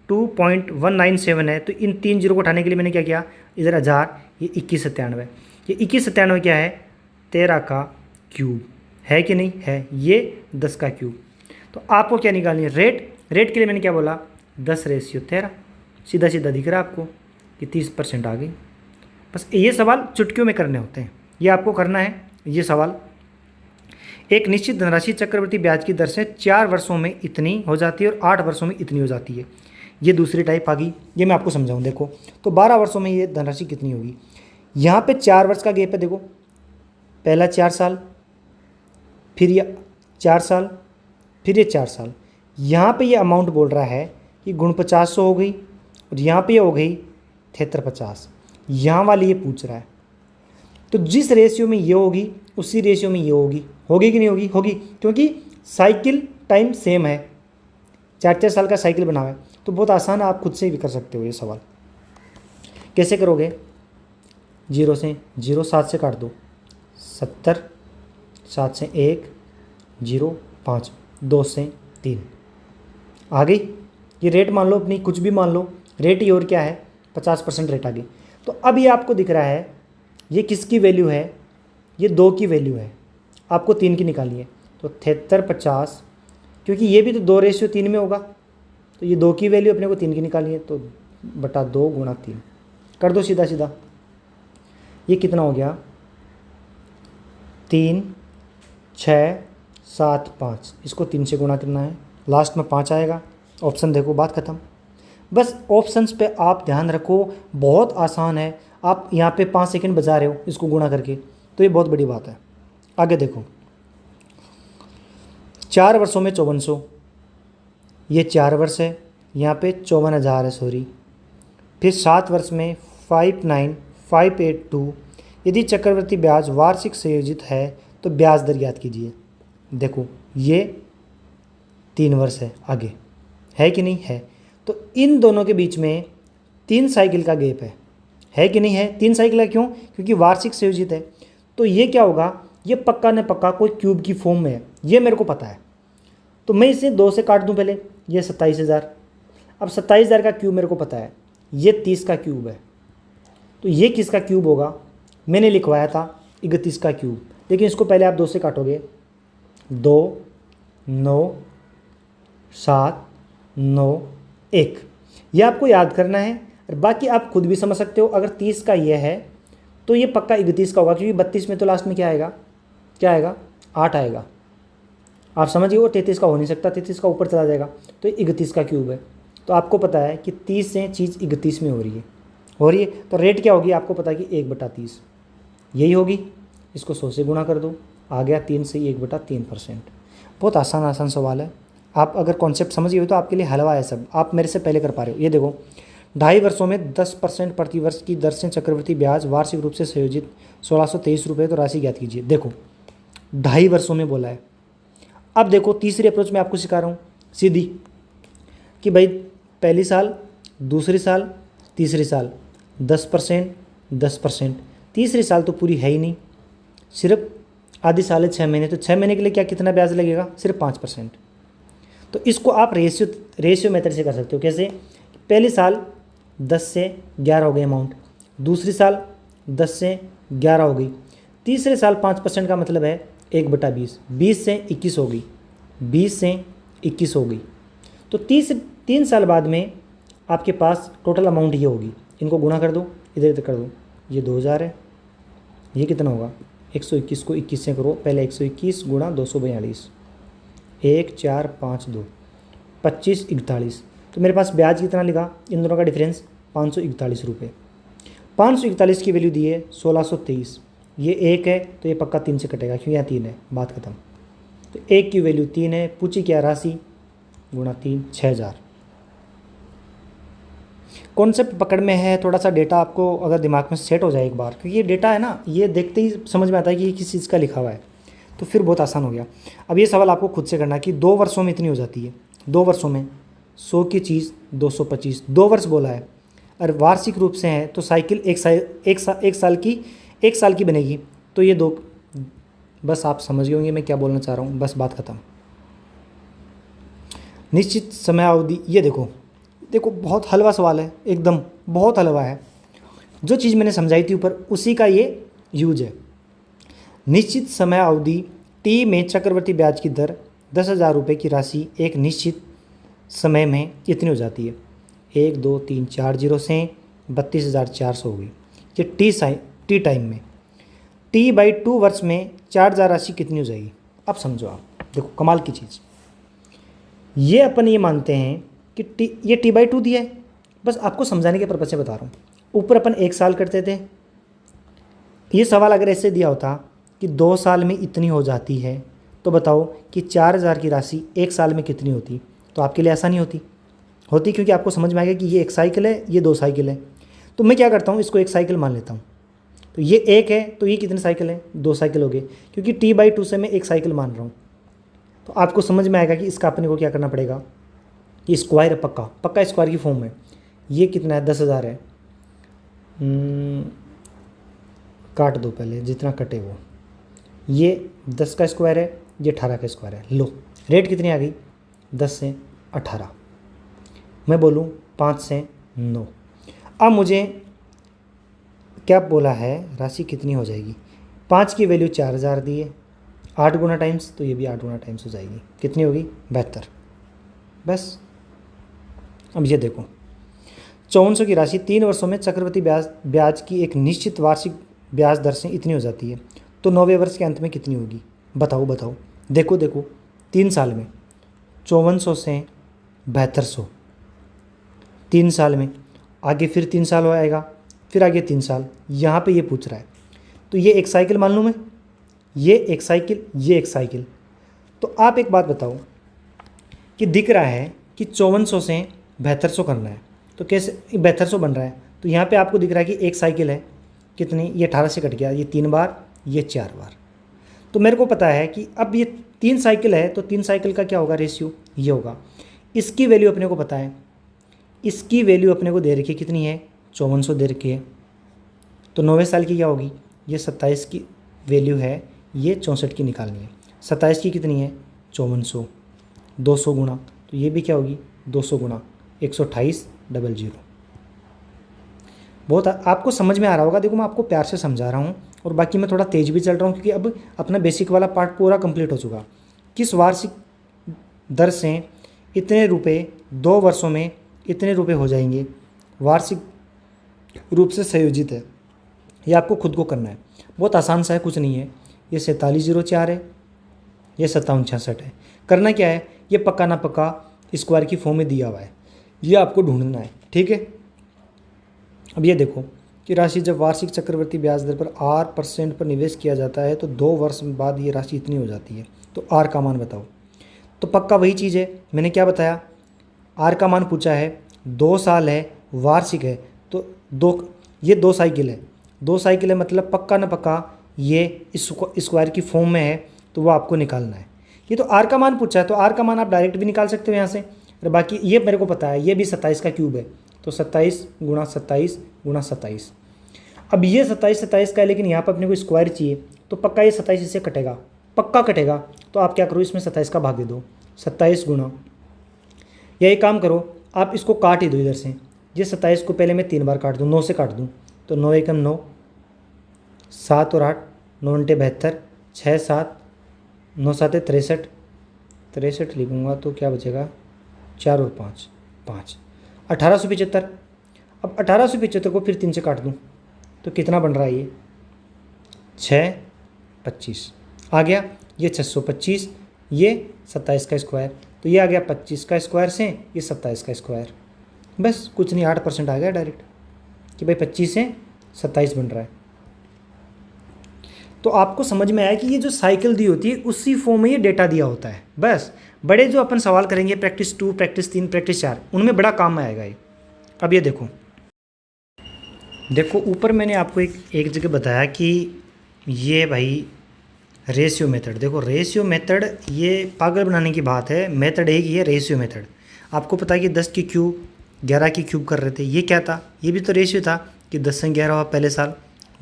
2.197 है, तो इन 3 जीरो को उठाने के लिए मैंने क्या किया, इधर 1000, ये 2197। ये 2197 क्या है, 13 का क्यूब है कि नहीं है, ये 10 का क्यूब। तो आपको क्या निकालनी है, रेट के लिए मैंने क्या बोला, 10:13। सीधा सीधा दिख रहा है आपको कि 30% आ गई। बस ये सवाल चुटकियों में करने होते हैं, ये आपको करना है। ये सवाल, एक निश्चित धनराशि चक्रवृद्धि ब्याज की दर से 4 वर्षों में इतनी हो जाती है और 8 वर्षों में इतनी हो जाती है। ये दूसरी टाइप आ गई, ये मैं आपको समझाऊँ। देखो तो 12 वर्षों में ये धनराशि कितनी होगी। यहाँ पे 4 वर्ष का गैप है, देखो पहला 4 साल, फिर ये 4 साल, फिर ये 4 साल। यहाँ पे ये अमाउंट बोल रहा है कि गुण 50 हो गई, और यहाँ पे ये हो गई 7350। यहाँ वाली ये पूछ रहा है, तो जिस रेशियो में ये होगी उसी रेशियो में ये होगी कि नहीं होगी, होगी, क्योंकि साइकिल टाइम सेम है, 4-4 साल का साइकिल बना हुआ है। तो बहुत आसान है, आप खुद से भी कर सकते हो। ये सवाल कैसे करोगे, 0 से 0, 7 से काट दो 70, 7 से 1 0, 5, 2 से 3 आ गई। ये रेट मान लो अपनी, कुछ भी मान लो, रेट ही और क्या है 50% रेट आ गई। तो अब ये आपको दिख रहा है ये किसकी वैल्यू है, ये 2 की वैल्यू है, आपको 3 की निकालनी है। तो 7350, क्योंकि ये भी तो 2:3 में होगा, तो ये 2 की वैल्यू अपने को 3 की निकालनी है, तो बटा 2 गुणा 3 कर दो सीधा सीधा। ये कितना हो गया, 3 6 7 5, इसको 3 से गुणा करना है, लास्ट में 5 आएगा। ऑप्शन देखो, बात ख़त्म। बस ऑप्शंस पे आप ध्यान रखो, बहुत आसान है। आप यहाँ पे 5 सेकंड बचा रहे हो इसको गुणा करके, तो ये बहुत बड़ी बात है। आगे देखो, 4 वर्षों में 5400, ये 4 वर्ष है, यहाँ पे 54,000 है, सॉरी। फिर 7 वर्ष में 59,582। यदि चक्रवृद्धि ब्याज वार्षिक संयोजित है तो ब्याज दर याद कीजिए। देखो ये 3 वर्ष है, आगे है कि नहीं है, तो इन दोनों के बीच में 3 साइकिल का गैप है कि नहीं है। 3 साइकिल है, क्यों, क्योंकि वार्षिक संयोजित है। तो ये क्या होगा, ये पक्का न पक्का कोई क्यूब की फॉर्म में है, ये मेरे को पता है। तो मैं इसे 2 से काट दूं पहले, ये 27,000। अब 27,000 का क्यूब मेरे को पता है, ये 30 का क्यूब है, तो ये किसका क्यूब होगा, मैंने लिखवाया था 31 का क्यूब। लेकिन इसको पहले आप 2 से काटोगे, 2 9 7 9 1, ये आपको याद करना है। और बाकी आप खुद भी समझ सकते हो, अगर 30 का ये है तो ये पक्का 31 का होगा, क्योंकि 32 में तो लास्ट में क्या आएगा, 8 आएगा। आप समझिए, वो 33 का हो नहीं सकता, 33 का ऊपर चला जाएगा, तो 31 का क्यूब है। तो आपको पता है कि 30 से चीज़ 31 में हो रही है, तो रेट क्या होगी, आपको पता है कि 1/30 यही होगी। इसको 100 से गुणा कर दो, आ गया 3 से 1/3%। बहुत आसान सवाल है। आप अगर कॉन्सेप्ट समझ गए हो तो आपके लिए हलवा है सब, आप मेरे से पहले कर पा रहे हो। ये देखो, 2.5 वर्षों में 10% प्रतिवर्ष की दर से चक्रवृद्धि ब्याज वार्षिक रूप से संयोजित 1623 रुपये, तो राशि ज्ञात कीजिए। देखो 2.5 वर्षों में बोला है। अब देखो तीसरी अप्रोच में आपको सिखा रहा हूँ सीधी, कि भाई पहली साल, दूसरी साल, तीसरी साल 10%, 10%। तीसरी साल तो पूरी है ही नहीं, सिर्फ आधी साल है 6 महीने, तो 6 महीने के लिए क्या कितना ब्याज लगेगा, सिर्फ 5%। तो इसको आप रेशियो मेथड से कर सकते हो। कैसे, पहली साल 10 से 11 हो गई अमाउंट, दूसरी साल 10 से 11 हो गई, तीसरे साल 5% का मतलब है 1/20, 20 से 21 हो गई, 20 से 21 हो गई। तो 3 साल बाद में आपके पास टोटल अमाउंट ये होगी। इनको गुणा कर दो, इधर इधर कर दो, ये 2000 है, ये कितना होगा 121 को 21 से करो, पहले 121 गुणा 242, 1 4 5 2 25 41। तो मेरे पास ब्याज कितना लिखा, इन दोनों का डिफरेंस 541 रुपये। 541 की वैल्यू दी है 1623, ये 1 है तो ये पक्का 3 से कटेगा क्योंकि यहाँ 3 है, बात खत्म। तो 1 की वैल्यू 3 है, पूछी क्या राशि, गुणा 3, 6000। कॉन्सेप्ट पकड़ में है, थोड़ा सा डेटा आपको अगर दिमाग में सेट हो जाए एक बार, क्योंकि ये डेटा है ना, ये देखते ही समझ में आता है कि ये किस चीज़ का लिखा हुआ है, तो फिर बहुत आसान हो गया। अब ये सवाल आपको खुद से करना है कि 2 वर्षों में इतनी हो जाती है, 2 वर्षों में 100 की चीज़ 225, 2 वर्ष बोला है, और वार्षिक रूप से है तो साइकिल एक साल की बनेगी। तो ये 2, बस आप समझ गए होंगे मैं क्या बोलना चाह रहा हूँ, बस बात खत्म। निश्चित समय अवधि, ये देखो बहुत हलवा सवाल है, एकदम बहुत हलवा है। जो चीज़ मैंने समझाई थी ऊपर उसी का ये यूज है। निश्चित समय अवधि टी में चक्रवर्ती ब्याज की दर 10,000 रुपये की राशि एक निश्चित समय में कितनी हो जाती है, 1 2 3 4 जीरो से 32,400 हो गई। ये टी टाइम में, T/2 वर्ष में 4,000 राशि कितनी हो जाएगी। अब समझो आप, देखो कमाल की चीज़, ये अपन ये मानते हैं कि ये T/2 दिया है, बस आपको समझाने के पर्पज से बता रहा हूँ। ऊपर अपन 1 साल करते थे, ये सवाल अगर ऐसे दिया होता कि 2 साल में इतनी हो जाती है, तो बताओ कि 4,000 की राशि 1 साल में कितनी होती, तो आपके लिए आसानी होती क्योंकि आपको समझ में आएगा कि ये 1 साइकिल है, ये 2 साइकिल है। तो मैं क्या करता हूँ, इसको 1 साइकिल मान लेता हूँ। तो ये 1 है तो ये कितने साइकिल है, 2 साइकिल हो गए, क्योंकि T/2 से मैं 1 साइकिल मान रहा हूँ। तो आपको समझ में आएगा कि इसका अपने को क्या करना पड़ेगा, ये स्क्वायर है, पक्का स्क्वायर की फॉर्म है। ये कितना है, 10,000 है, काट दो पहले जितना कटे वो, ये 10 का स्क्वायर है, ये 18 का स्क्वायर है। लो रेट कितनी आ गई, 10 से 18, मैं बोलूँ 5 से 9। अब मुझे क्या बोला है, राशि कितनी हो जाएगी, 5 की वैल्यू 4,000 दी है, 8 गुना टाइम्स, तो ये भी 8 गुना टाइम्स हो जाएगी, कितनी होगी 72। बस अब ये देखो 5400 की राशि 3 वर्षों में चक्रवृद्धि ब्याज की एक निश्चित वार्षिक ब्याज दर से इतनी हो जाती है, तो 9वें वर्ष के अंत में कितनी होगी, बताओ। देखो 3 साल में 5400 से 7200, 3 साल में, आगे फिर 3 साल हो आएगा, फिर आगे 3 साल, यहाँ पे ये पूछ रहा है। तो ये 1 साइकिल मान लूँ मैं, ये 1 साइकिल, ये 1 साइकिल। तो आप एक बात बताओ कि दिख रहा है कि 5400 से 7200 करना है, तो कैसे 7200 बन रहा है, तो यहाँ पे आपको दिख रहा है कि 1 साइकिल है कितनी, ये 18 से कट गया, ये 3 बार, ये 4 बार। तो मेरे को पता है कि अब ये 3 साइकिल है, तो 3 साइकिल का क्या होगा रेशियो, ये होगा। इसकी वैल्यू अपने को पता है, इसकी वैल्यू अपने को दे रखी है, कितनी है 5400 दे रखी है। तो 9वें साल की क्या होगी, ये 27 की वैल्यू है, ये 64 की निकालनी है। 27 की कितनी है 5400, 200 गुणा, तो ये भी क्या होगी 200 गुणा 128,000। बहुत आपको समझ में आ रहा होगा। देखो मैं आपको प्यार से समझा रहा हूँ, और बाकी मैं थोड़ा तेज़ भी चल रहा हूँ क्योंकि अब अपना बेसिक वाला पार्ट पूरा कंप्लीट हो चुका। किस वार्षिक दर से इतने रुपए 2 वर्षों में इतने रुपए हो जाएंगे, वार्षिक रूप से संयोजित है। ये आपको खुद को करना है, बहुत आसान सा है, कुछ नहीं है। ये 4704 है, ये 5766 है। करना क्या है, ये पक्का ना पक्का स्क्वायर की फॉर्म में दिया हुआ है, ये आपको ढूंढना है, ठीक है। अब ये देखो कि राशि जब वार्षिक चक्रवृद्धि ब्याज दर पर 8% पर निवेश किया जाता है तो 2 वर्ष बाद ये राशि इतनी हो जाती है। तो आर का मान बताओ। तो पक्का वही चीज़ है, मैंने क्या बताया, आर का मान पूछा है, 2 साल है, वार्षिक है, तो ये 2 साइकिल है, 2 साइकिल है, मतलब पक्का ना पक्का ये स्क्वायर की फॉर्म में है, तो वो आपको निकालना है। ये तो आर का मान पूछा है, तो आर का मान आप डायरेक्ट भी निकाल सकते हो यहाँ से। और बाकी ये मेरे को पता है, ये भी 27 का क्यूब है, तो 27 गुणा 27 गुणा 27। अब ये 27 का है, लेकिन यहाँ पर अपने को स्क्वायर चाहिए, तो पक्का ये 27 इससे कटेगा, पक्का कटेगा। तो आप क्या करो, इसमें 27 का भाग दे दो, 27 गुणा, या एक काम करो आप इसको काट ही दो इधर से। ये 27 को पहले मैं 3 बार काट दूँ, 9 से काट दूँ, तो 9 एकम 9, 7 और 8, 9 अंटे 72, 6 7, 9 7 63, 63 लिखूँगा तो क्या बचेगा, 4 और 5, 5, 1875। अब 1875 को फिर 3 से काट दूँ तो कितना बन रहा है, ये 6 25 आ गया, ये 625, ये 27 का स्क्वायर, तो ये आ गया 25 का स्क्वायर से ये 27 का स्क्वायर, बस कुछ नहीं, 8% आ गया डायरेक्ट कि भाई 25 से 27 बन रहा है। तो आपको समझ में आया कि ये जो साइकिल दी होती है उसी फॉर्म में ये डेटा दिया होता है। बस बड़े जो अपन सवाल करेंगे प्रैक्टिस 2, प्रैक्टिस 3, प्रैक्टिस 4, उनमें बड़ा काम में आएगा ये। अब ये देखो ऊपर मैंने आपको एक जगह बताया कि ये भाई रेशियो मेथड, देखो रेशियो मेथड ये पागल बनाने की बात है, मेथड एक ही है रेशियो मेथड। आपको पता है कि 10 की क्यूब 11 की क्यूब कर रहे थे, ये क्या था, ये भी तो रेशियो था कि 10 से 11 हुआ पहले साल,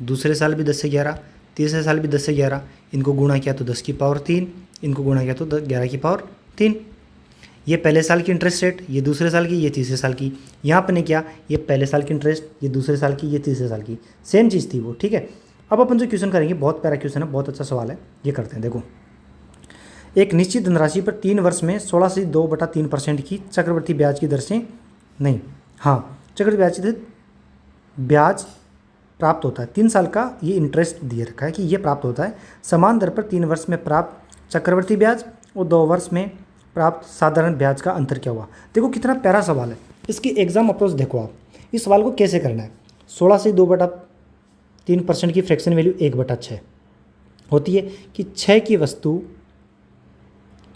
दूसरे साल भी 10 से 11, तीसरे साल भी 10 से 11, इनको गुणा किया तो 10 की पावर 3, इनको गुणा किया तो 11 की पावर 3। ये पहले साल की इंटरेस्ट रेट, ये दूसरे साल की, ये तीसरे साल की। यहाँ पर ने क्या, ये पहले साल की इंटरेस्ट, ये दूसरे साल की, ये तीसरे साल की, सेम चीज़ थी वो, ठीक है। अब अपन जो क्वेश्चन करेंगे बहुत प्यारा क्वेश्चन है, बहुत अच्छा सवाल है, ये करते हैं। देखो एक निश्चित धनराशि पर 3 वर्ष में 16.2/3% की चक्रवृद्धि ब्याज की दर से, नहीं हाँ चक्रवृद्धि ब्याज की दर ब्याज प्राप्त होता है। 3 साल का ये इंटरेस्ट दिए रखा है कि ये प्राप्त होता है, समान दर पर 3 वर्ष में प्राप्त चक्रवृद्धि ब्याज और 2 वर्ष में प्राप्त साधारण ब्याज का अंतर क्या हुआ। देखो कितना प्यारा सवाल है, इसकी एग्जाम अप्रोच देखो आप, इस सवाल को कैसे करना है। 16 से 2/3% की फ्रैक्शन वैल्यू 1/6 होती है कि 6 की वस्तु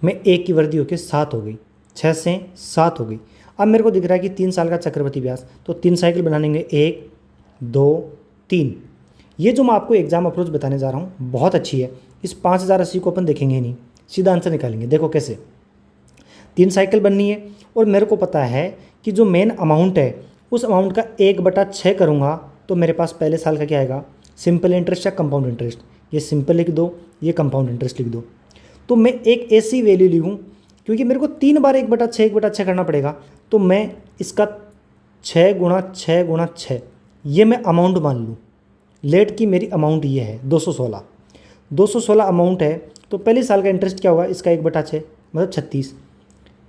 में 1 की वृद्धि होकर 7 हो गई, 6 से 7 हो गई। अब मेरे को दिख रहा है कि 3 साल का चक्रवृद्धि ब्याज, तो 3 साइकिल बनाने के 1 2 3। ये जो मैं आपको एग्जाम अप्रोच बताने जा रहा हूँ बहुत अच्छी है। इस 5080 को अपन देखेंगे नहीं, सीधा आंसर निकालेंगे। देखो कैसे, 3 साइकिल बननी है और मेरे को पता है कि जो मेन अमाउंट है उस अमाउंट का 1/6 करूँगा तो मेरे पास पहले साल का क्या आएगा, सिंपल इंटरेस्ट या कंपाउंड इंटरेस्ट। ये सिंपल लिख दो, ये कंपाउंड इंटरेस्ट लिख दो। तो मैं एक ऐसी वैल्यू लिखूँ क्योंकि मेरे को 3 बार 1/6 करना पड़ेगा, तो मैं इसका 6 गुणा 6 गुणा 6 ये मैं अमाउंट मान लूँ। लेट की मेरी अमाउंट ये है 216 अमाउंट है, तो पहले साल का इंटरेस्ट क्या होगा, इसका 1/6 मतलब 36।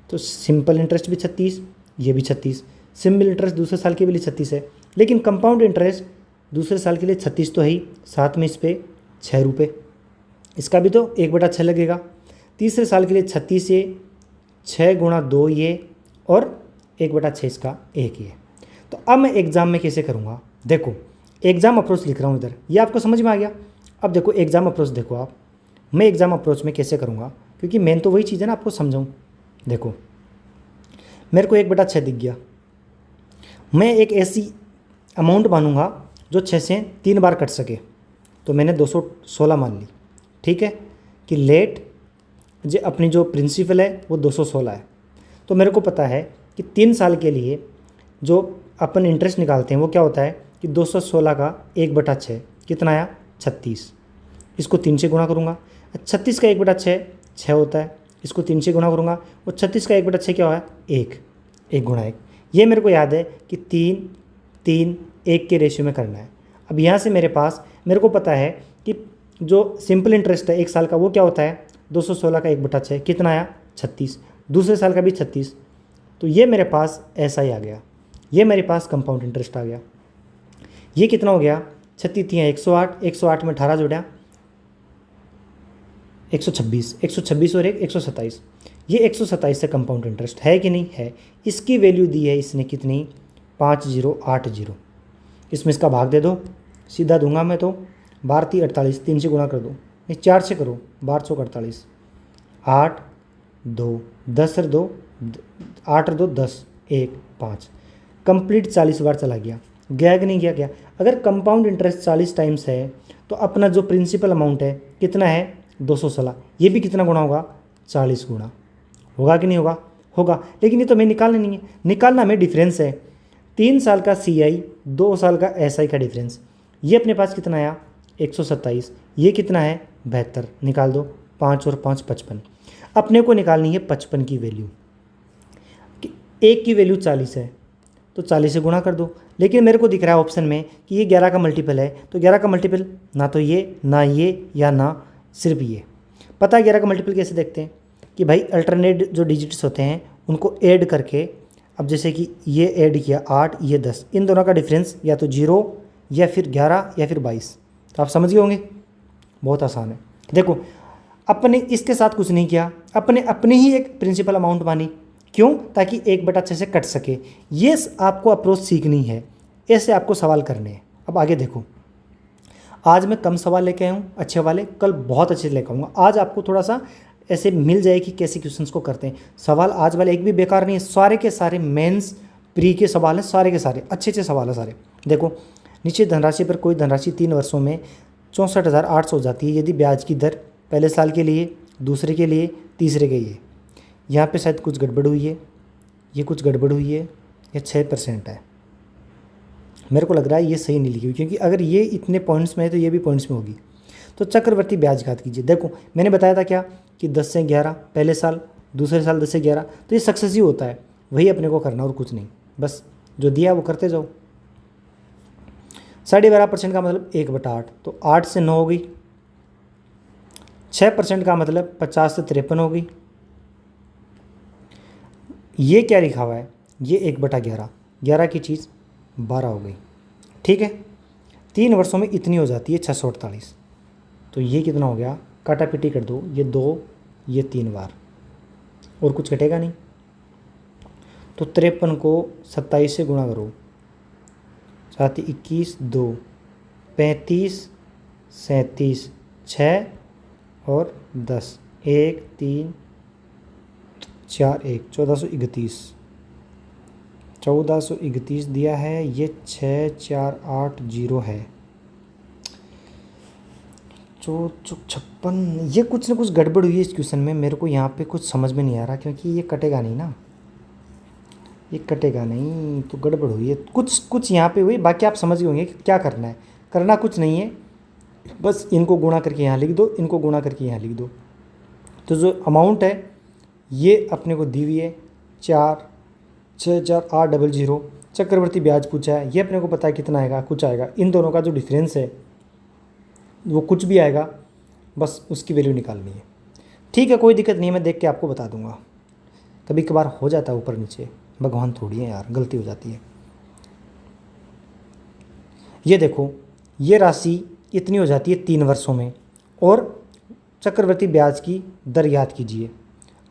तो सिंपल इंटरेस्ट भी 36, ये भी 36, सिंपल इंटरेस्ट दूसरे साल के लिए 36 है, लेकिन कंपाउंड इंटरेस्ट दूसरे साल के लिए 36 तो है ही, साथ में इस पर 6 रुपये, इसका भी तो 1/6 लगेगा। तीसरे साल के लिए 36 ये, 6 गुणा 2 ये, और 1/6 इसका 1 ये। तो अब मैं एग्ज़ाम में कैसे करूँगा, देखो एग्ज़ाम अप्रोच लिख रहा हूँ इधर, ये आपको समझ में आ गया। अब देखो एग्ज़ाम अप्रोच देखो आप, मैं एग्ज़ाम अप्रोच में कैसे करूँगा, क्योंकि मेन तो वही चीज़ है ना, आपको समझाऊँ। देखो मेरे को 1/6 दिख गया, मैं एक ऐसी अमाउंट मानूंगा जो 6 से 3 बार कट सके, तो मैंने 216 मान ली, ठीक है, कि लेट जो अपनी जो प्रिंसिपल है वो 216 है। तो मेरे को पता है कि 3 साल के लिए जो अपन इंटरेस्ट निकालते हैं वो क्या होता है कि 216 का 1/6 कितना आया, 36। इसको 3 से गुणा करूँगा, 36 का 1/6 6 होता है, इसको 3 से गुणा करूँगा, और 36 का 1/6 क्या हुआ है, 1 गुणा 1। ये मेरे को याद है कि 3 3 1 के रेशियो में करना है। अब यहाँ से मेरे को पता है कि जो सिंपल इंटरेस्ट है 1 साल का वो क्या होता है, 216 का 1/6 कितना आया, 36, दूसरे साल का भी 36। तो ये मेरे पास ऐसा ही आ गया, ये मेरे पास कंपाउंड इंटरेस्ट आ गया। ये कितना हो गया, 36 108, 108 में 18 जोड़ा 126, 126 और 1 127। ये 127 से कंपाउंड इंटरेस्ट है कि नहीं है। इसकी वैल्यू दी है इसने कितनी, 5080। इसमें इसका भाग दे दो, सीधा दूंगा मैं तो, 12 3 48, 3 से गुणा कर दो, नहीं 4 से करो, 12 चौक 48, 8 2 10 और 2 8 और 2 10 1 5, कंप्लीट 40 बार चला गया, गया कि नहीं गया, गया। अगर कंपाउंड इंटरेस्ट 40 टाइम्स है तो अपना जो प्रिंसिपल अमाउंट है कितना है, 216, ये भी कितना गुणा होगा, 40 गुणा होगा कि नहीं होगा, होगा। लेकिन ये तो मैं निकालना नहीं है, निकालना हमें डिफरेंस है, 3 साल का CI 2 साल का SI का डिफरेंस। ये अपने पास कितना आया, 127, ये कितना है 72, निकाल दो 5 और 5 55। अपने को निकालनी है 55 की वैल्यू। एक की वैल्यू 40 है तो 40 से गुणा कर दो, लेकिन मेरे को दिख रहा है ऑप्शन में कि ये 11 का मल्टीपल है, तो 11 का मल्टीपल ना तो ये ना ये या ना सिर्फ ये। पता है 11 का मल्टीपल कैसे देखते हैं कि भाई अल्टरनेट जो डिजिट्स होते हैं उनको ऐड करके, अब जैसे कि ये ऐड किया 8 ये 10, इन दोनों का डिफरेंस या तो 0 या फिर 11 या फिर 22। तो आप समझ गए होंगे, बहुत आसान है। देखो अपने इसके साथ कुछ नहीं किया, अपने अपनी ही एक प्रिंसिपल अमाउंट मानी। क्यों? ताकि 1/6 से कट सके। ये आपको अप्रोच सीखनी है, ऐसे आपको सवाल करने हैं। अब आगे देखो, आज मैं कम सवाल लेके आया हूँ अच्छे वाले, कल बहुत अच्छे लेकर आऊँगा। आज आपको थोड़ा सा ऐसे मिल जाए कि कैसे क्वेश्चंस को करते हैं। सवाल आज वाले एक भी बेकार नहीं है, सारे के सारे मेंस प्री के सवाल हैं, सारे के सारे अच्छे अच्छे सवाल हैं सारे। देखो नीचे धनराशि पर कोई धनराशि 3 वर्षों में 64,800 हो जाती है यदि ब्याज की दर पहले साल के लिए, दूसरे के लिए, तीसरे के लिए। यहाँ पे शायद कुछ गड़बड़ हुई है, ये कुछ गड़बड़ हुई है, ये 6% है। मेरे को लग रहा है ये सही नहीं लिखी हुई, क्योंकि अगर ये इतने पॉइंट्स में है तो ये भी पॉइंट्स में होगी। तो चक्रवर्ती ब्याज घात कीजिए। देखो मैंने बताया था क्या कि 10 से 11 पहले साल, दूसरे साल 10 से 11, तो ये सक्सेसिव होता है, वही अपने को करना और कुछ नहीं, बस जो दिया वो करते जाओ। 12.5% का मतलब 1/8, तो 8 से 9 हो गई। 6% का मतलब 50 से 53 हो गई। ये क्या लिखा हुआ है, ये 1/11, 11 की चीज़ 12 हो गई। ठीक है, 3 वर्षों में इतनी हो जाती है 648। तो ये कितना हो गया, काटा पीटी कर दो, ये 2 ये 3 बार, और कुछ घटेगा नहीं। तो 53 को 27 से गुणा करो, 7 21 2 35 37 6 और 10 1 3 4 1 1431 दिया है। ये 6480 है। 56, ये कुछ ना कुछ गड़बड़ हुई है इस क्वेश्चन में। मेरे को यहाँ पे कुछ समझ में नहीं आ रहा, क्योंकि ये कटेगा नहीं ना, ये कटेगा नहीं, तो गड़बड़ हुई है कुछ यहाँ पे हुई। बाकी आप समझ गए होंगे कि क्या करना है। करना कुछ नहीं है, बस इनको गुणा करके यहाँ लिख दो, इनको गुणा करके यहाँ लिख दो। तो जो अमाउंट है ये अपने को दी हुई है 4,64,800। चक्रवर्ती ब्याज पूछा है, ये अपने को पता है कितना आएगा, कुछ आएगा। इन दोनों का जो डिफरेंस है वो कुछ भी आएगा, बस उसकी वैल्यू निकालनी है। ठीक है, कोई दिक्कत नहीं है, मैं देख के आपको बता दूंगा। कभी कभार हो जाता है ऊपर नीचे, भगवान थोड़ी है यार, गलती हो जाती है। ये देखो, ये राशि इतनी हो जाती है 3 वर्षों में, और चक्रवर्ती ब्याज की दर याद कीजिए।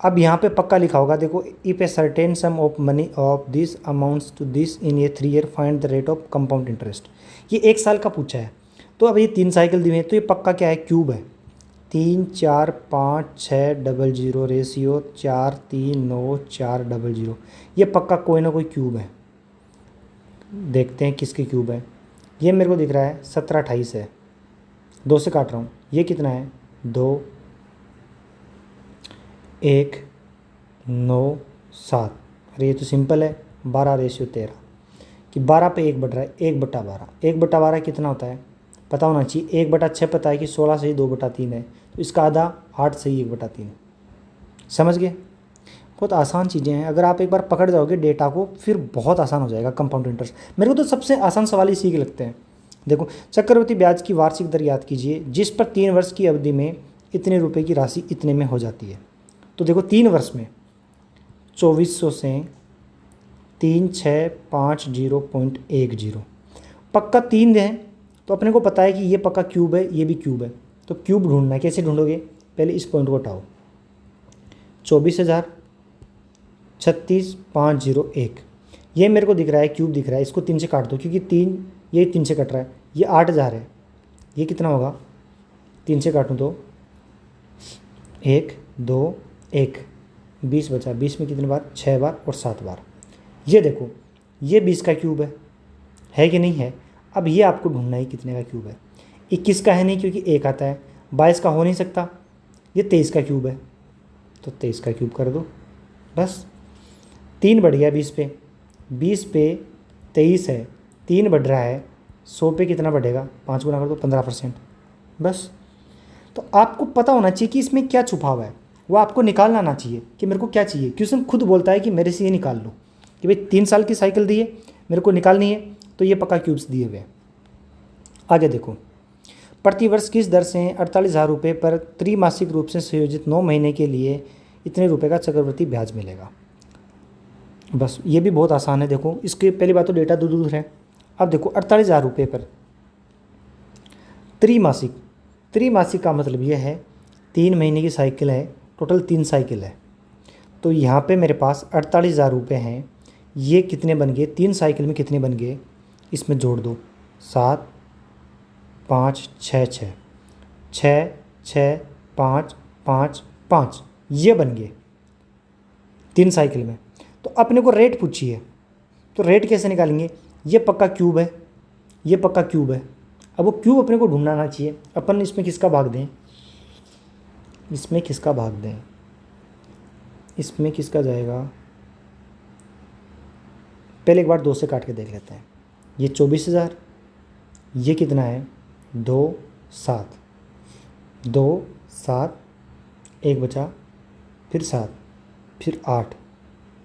अब यहाँ पे पक्का लिखा होगा, देखो, if a certain sum of money of this amounts to this in a 3 year find the rate of compound interest. ये 1 साल का पूछा है, तो अब ये 3 साइकिल दिए हैं, तो ये पक्का क्या है, क्यूब है। 3 4 5 6 00 रेशियो 4 3 9 4 00। ये पक्का कोई ना कोई क्यूब है। देखते हैं किसके क्यूब है। ये मेरे को दिख रहा है 1728 है, 2 से काट रहा हूँ। ये कितना है, 2 1 9 7। अरे ये तो सिंपल है, 12 रेशियो 13, कि 12 पे 1 बढ़ रहा है, 1/12। 1/12 कितना होता है पता होना चाहिए। 1/6 पता है कि 16 से ही 2/3 है, तो इसका आधा 8 से ही 1/3। समझ गए, बहुत आसान चीज़ें हैं। अगर आप एक बार पकड़ जाओगे डेटा को, फिर बहुत आसान हो जाएगा कंपाउंड इंटरेस्ट। मेरे को तो सबसे आसान सवाल इसी के लगते हैं। देखो, चक्रवर्ती ब्याज की वार्षिक दर याद कीजिए, जिस पर 3 वर्ष की अवधि में इतने रुपए की राशि इतने में हो जाती है। तो देखो 3 वर्ष में 2400 से 3650.10, पक्का 3 है, तो अपने को पता है कि ये पक्का क्यूब है, ये भी क्यूब है। तो क्यूब ढूंढना है, कैसे ढूंढोगे, पहले इस पॉइंट को हटाओ। 24,36,501 ये मेरे को दिख रहा है, क्यूब दिख रहा है। इसको 3 से काट दो, क्योंकि 3 ये 3 से कट रहा है। ये 8,000 है, ये कितना होगा, 3 से काटूँ तो 1 2 1 20 बचा। 20 में कितने बार, 6 बार और 7 बार। ये देखो, ये 20 का क्यूब है कि नहीं है। अब ये आपको ढूंढना है कितने का क्यूब है। 21 का है नहीं, क्योंकि 1 आता है। 22 का हो नहीं सकता, ये 23 का क्यूब है, तो 23 का क्यूब कर दो, बस। 3 बढ़ गया 20 पे, 20 पे 23 है, 3 बढ़ रहा है, 100 पे कितना बढ़ेगा, 5 गुना कर दो, 15%, बस। तो आपको पता होना चाहिए कि इसमें क्या छुपा हुआ है, वो आपको निकालना आना चाहिए कि मेरे को क्या चाहिए। क्वेश्चन खुद बोलता है कि मेरे से ये निकाल लो कि भाई 3 साल की साइकिल दी है, मेरे को निकालनी है, तो ये पक्का क्यूब्स दिए हुए हैं। आगे देखो, प्रतिवर्ष किस दर से 48,000 रुपये पर त्रैमासिक रूप से संयोजित 9 महीने के लिए इतने रुपए का चक्रवृद्धि ब्याज मिलेगा। बस ये भी बहुत आसान है। देखो इसके पहली बात तो डेटा दूर दूर है। अब देखो 48,000 रुपये पर त्रैमासिक, त्रैमासिक का मतलब ये है 3 महीने की साइकिल है, टोटल 3 साइकिल है। तो यहाँ पे मेरे पास 48,000 रुपये हैं। ये कितने बन गए, 3 साइकिल में कितने बन गए, इसमें जोड़ दो, 7 5 6 6 6 6 5 5 5, ये बन गए 3 साइकिल में। तो अपने को रेट पूछिए, तो रेट कैसे निकालेंगे, ये पक्का क्यूब है, ये पक्का क्यूब है। अब वो क्यूब अपने को ढूंढना आना चाहिए। अपन इसमें किसका भाग दें, इसमें किसका भाग दें, इसमें किसका जाएगा, पहले एक बार 2 से काट के देख लेते हैं। ये 24,000, ये कितना है 2 7 2 7, 1 बचा, फिर 7, फिर 8,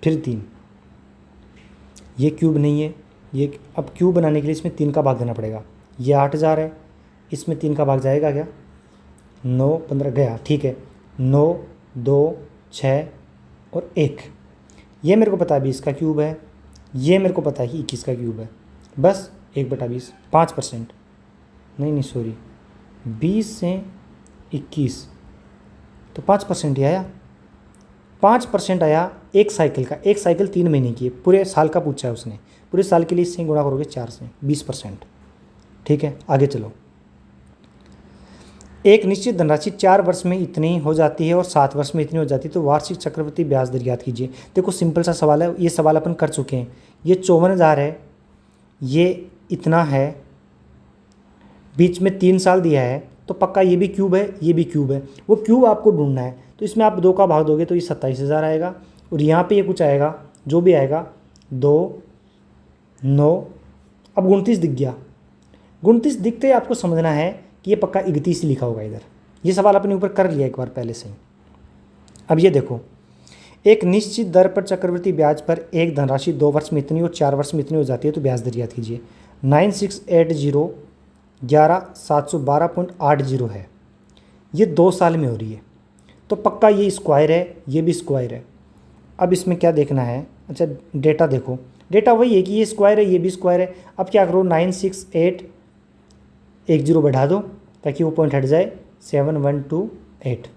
फिर 3, ये क्यूब नहीं है। ये अब क्यूब बनाने के लिए इसमें 3 का भाग देना पड़ेगा। ये 8,000 है, इसमें 3 का भाग जाएगा क्या, 9 15 गया, ठीक है, 9 2 6 और 1, ये मेरे को पता है 20 का क्यूब है, ये मेरे को पता है कि 21 का क्यूब है। बस 1/20, 5%, नहीं सॉरी, 20 से 21 तो 5% ही आया, 5% आया एक साइकिल का। एक साइकिल 3 महीने की है, पूरे साल का पूछा है उसने, पूरे साल के लिए इससे गुणा करोगे 4 से, 20%। ठीक है, आगे चलो। एक निश्चित धनराशि 4 वर्ष में इतनी हो जाती है और 7 वर्ष में इतनी हो जाती है, तो वार्षिक चक्रवृद्धि ब्याज दर ज्ञात कीजिए। देखो सिंपल सा सवाल है, ये सवाल अपन कर चुके हैं। ये 54,000 है, ये इतना है, बीच में 3 साल दिया है, तो पक्का ये भी क्यूब है, ये भी क्यूब है। वो क्यूब आपको ढूंढना है, तो इसमें आप 2 का भाग दोगे तो ये 27,000 आएगा, और यहाँ पे ये कुछ आएगा, जो भी आएगा 2 9, अब 29 दिख गया। 29 दिखते ही आपको समझना है कि ये पक्का 31 लिखा होगा इधर। ये सवाल अपने ऊपर कर लिया एक बार पहले से ही। अब ये देखो, एक निश्चित दर पर चक्रवृद्धि ब्याज पर एक धनराशि 2 वर्ष में इतनी और 4 वर्ष में इतनी हो जाती है, तो ब्याज दर याद कीजिए। 9680 11,712.80 है, ये 2 साल में हो रही है, तो पक्का ये स्क्वायर है, ये भी स्क्वायर है। अब इसमें क्या देखना है, अच्छा डेटा देखो, डेटा वही है कि ये स्क्वायर है, ये भी स्क्वायर है। अब क्या करो, 96810 बढ़ा दो ताकि वो पॉइंट हट जाए, 7128।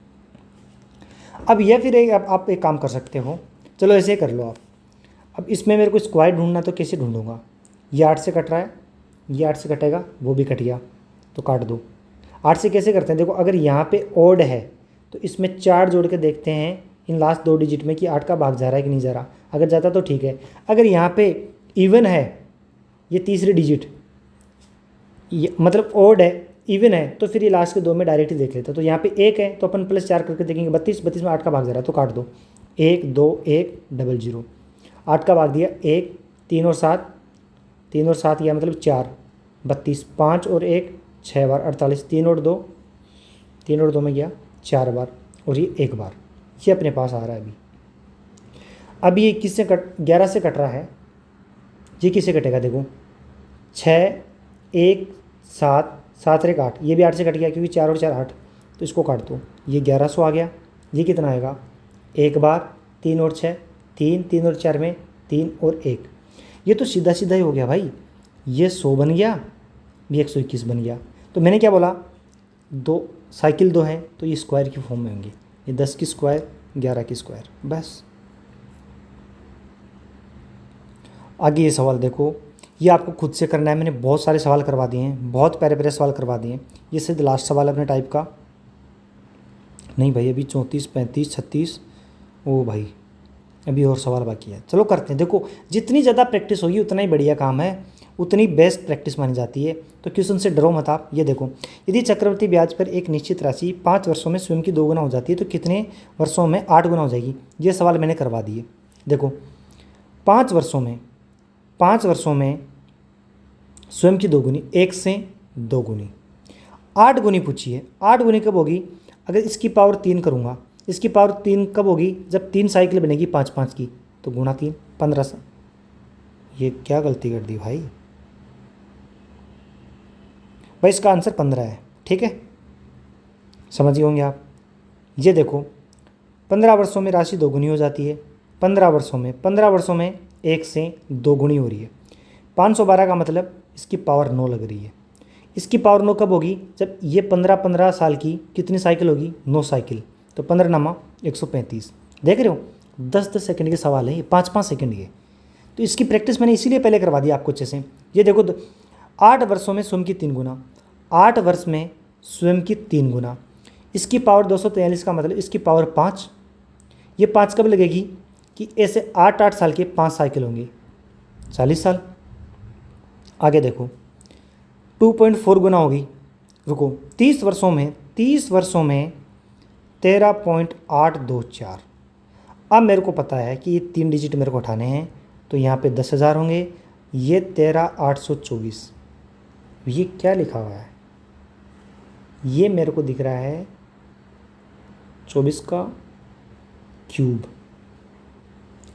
अब यह फिर आप एक काम कर सकते हो, चलो ऐसे कर लो आप। अब इसमें मेरे को स्क्वायर ढूंढना, तो कैसे ढूंढूंगा, ये 8 से कट रहा है, ये 8 से कटेगा, वो भी कट गया, तो काट दो। 8 से कैसे करते हैं, देखो अगर यहाँ पे ओड है तो इसमें 4 जोड़ के देखते हैं इन लास्ट 2 डिजिट में कि 8 का भाग जा रहा है कि नहीं जा रहा। अगर जाता तो ठीक है, अगर यहाँ पे इवन है, ये तीसरी डिजिट मतलब ओड है, इवन है, तो फिर ये लास्ट के 2 में डायरेक्ट ही देख लेते हैं। तो यहाँ पे 1 है तो अपन +4 करके देखेंगे, 32, 32 में 8 का भाग जा रहा है, तो काट दो। 1 2 1 0 0, 8 का भाग दिया 1, 3 और 7, 3 और 7 या मतलब 4, 32, 5 और 1 6 बार 48, 3 और 2, 3 और 2 में गया 4 बार, और ये 1 बार, ये अपने पास आ रहा है। अभी ये किससे 11 से कट रहा है, ये किससे कटेगा, देखो 6 1 7 7 और 1 8, ये भी 8 से कट गया क्योंकि 4 और 4 8, तो इसको काट दो, ये 1100 आ गया। ये कितना आएगा, 1 बार, 3 और 6 3, 3 और 4 में 3 और 1, ये तो सीधा सीधा ही हो गया भाई। ये 100 बन गया, ये 121 बन गया। तो मैंने क्या बोला, 2 साइकिल 2 है तो ये स्क्वायर की फॉर्म में होंगी, ये 10 की स्क्वायर 11 की स्क्वायर। बस आगे ये सवाल देखो, ये आपको खुद से करना है। मैंने बहुत सारे सवाल करवा दिए हैं, बहुत प्यारे प्यारे सवाल करवा दिए हैं। ये सिर्फ लास्ट सवाल अपने टाइप का नहीं भाई, अभी 34 35 36, ओ भाई अभी और सवाल बाकी है। चलो करते हैं। देखो जितनी ज़्यादा प्रैक्टिस होगी उतना ही बढ़िया काम है, उतनी बेस्ट प्रैक्टिस मानी जाती है। तो क्वेश्चन से डरो मत आप। ये देखो, यदि चक्रवृद्धि ब्याज पर एक निश्चित राशि 5 वर्षों में स्वयं की 2 गुना हो जाती है, तो कितने वर्षों में 8 गुना हो जाएगी। ये सवाल मैंने करवा दिए। देखो 5 वर्षों में स्वयं की 2 गुनी, 1 से 2 गुनी, 8 गुनी पूछी है। 8 गुनी कब होगी? अगर इसकी पावर 3 करूँगा, इसकी पावर 3 कब होगी? जब 3 साइकिल बनेगी 5-5 की, तो गुणा 3 15। ये क्या गलती कर दी भाई? इसका आंसर 15 है। ठीक है, समझ गए होंगे आप। ये देखो 15 वर्षों में राशि दोगुनी हो जाती है। 15 वर्षों में 1 से 2 गुनी हो रही है। 512 का मतलब इसकी पावर 9 लग रही है। इसकी पावर 9 कब होगी? जब ये 15 साल की कितनी साइकिल होगी? 9 साइकिल। तो 15 नामा 135। देख रहे हो, 10-10 सेकंड के सवाल है ये, 5-5 सेकंड के। तो इसकी प्रैक्टिस मैंने इसीलिए पहले करवा दी आपको अच्छे से। ये देखो 8 वर्षों में स्वयं की 3 गुना, 8 वर्ष में स्वयं की 3 गुना। इसकी पावर 243 का मतलब इसकी पावर 5। ये 5 कब लगेगी? कि ऐसे 8-8 साल के 5 साइकिल होंगी, 40 साल। आगे देखो 2.4 गुना होगी। रुको, 30 वर्षों में 13.824। अब मेरे को पता है कि ये 3 डिजिट मेरे को उठाने हैं, तो यहाँ पे 10,000 होंगे। ये 13,824। ये क्या लिखा हुआ है? ये मेरे को दिख रहा है 24 का क्यूब।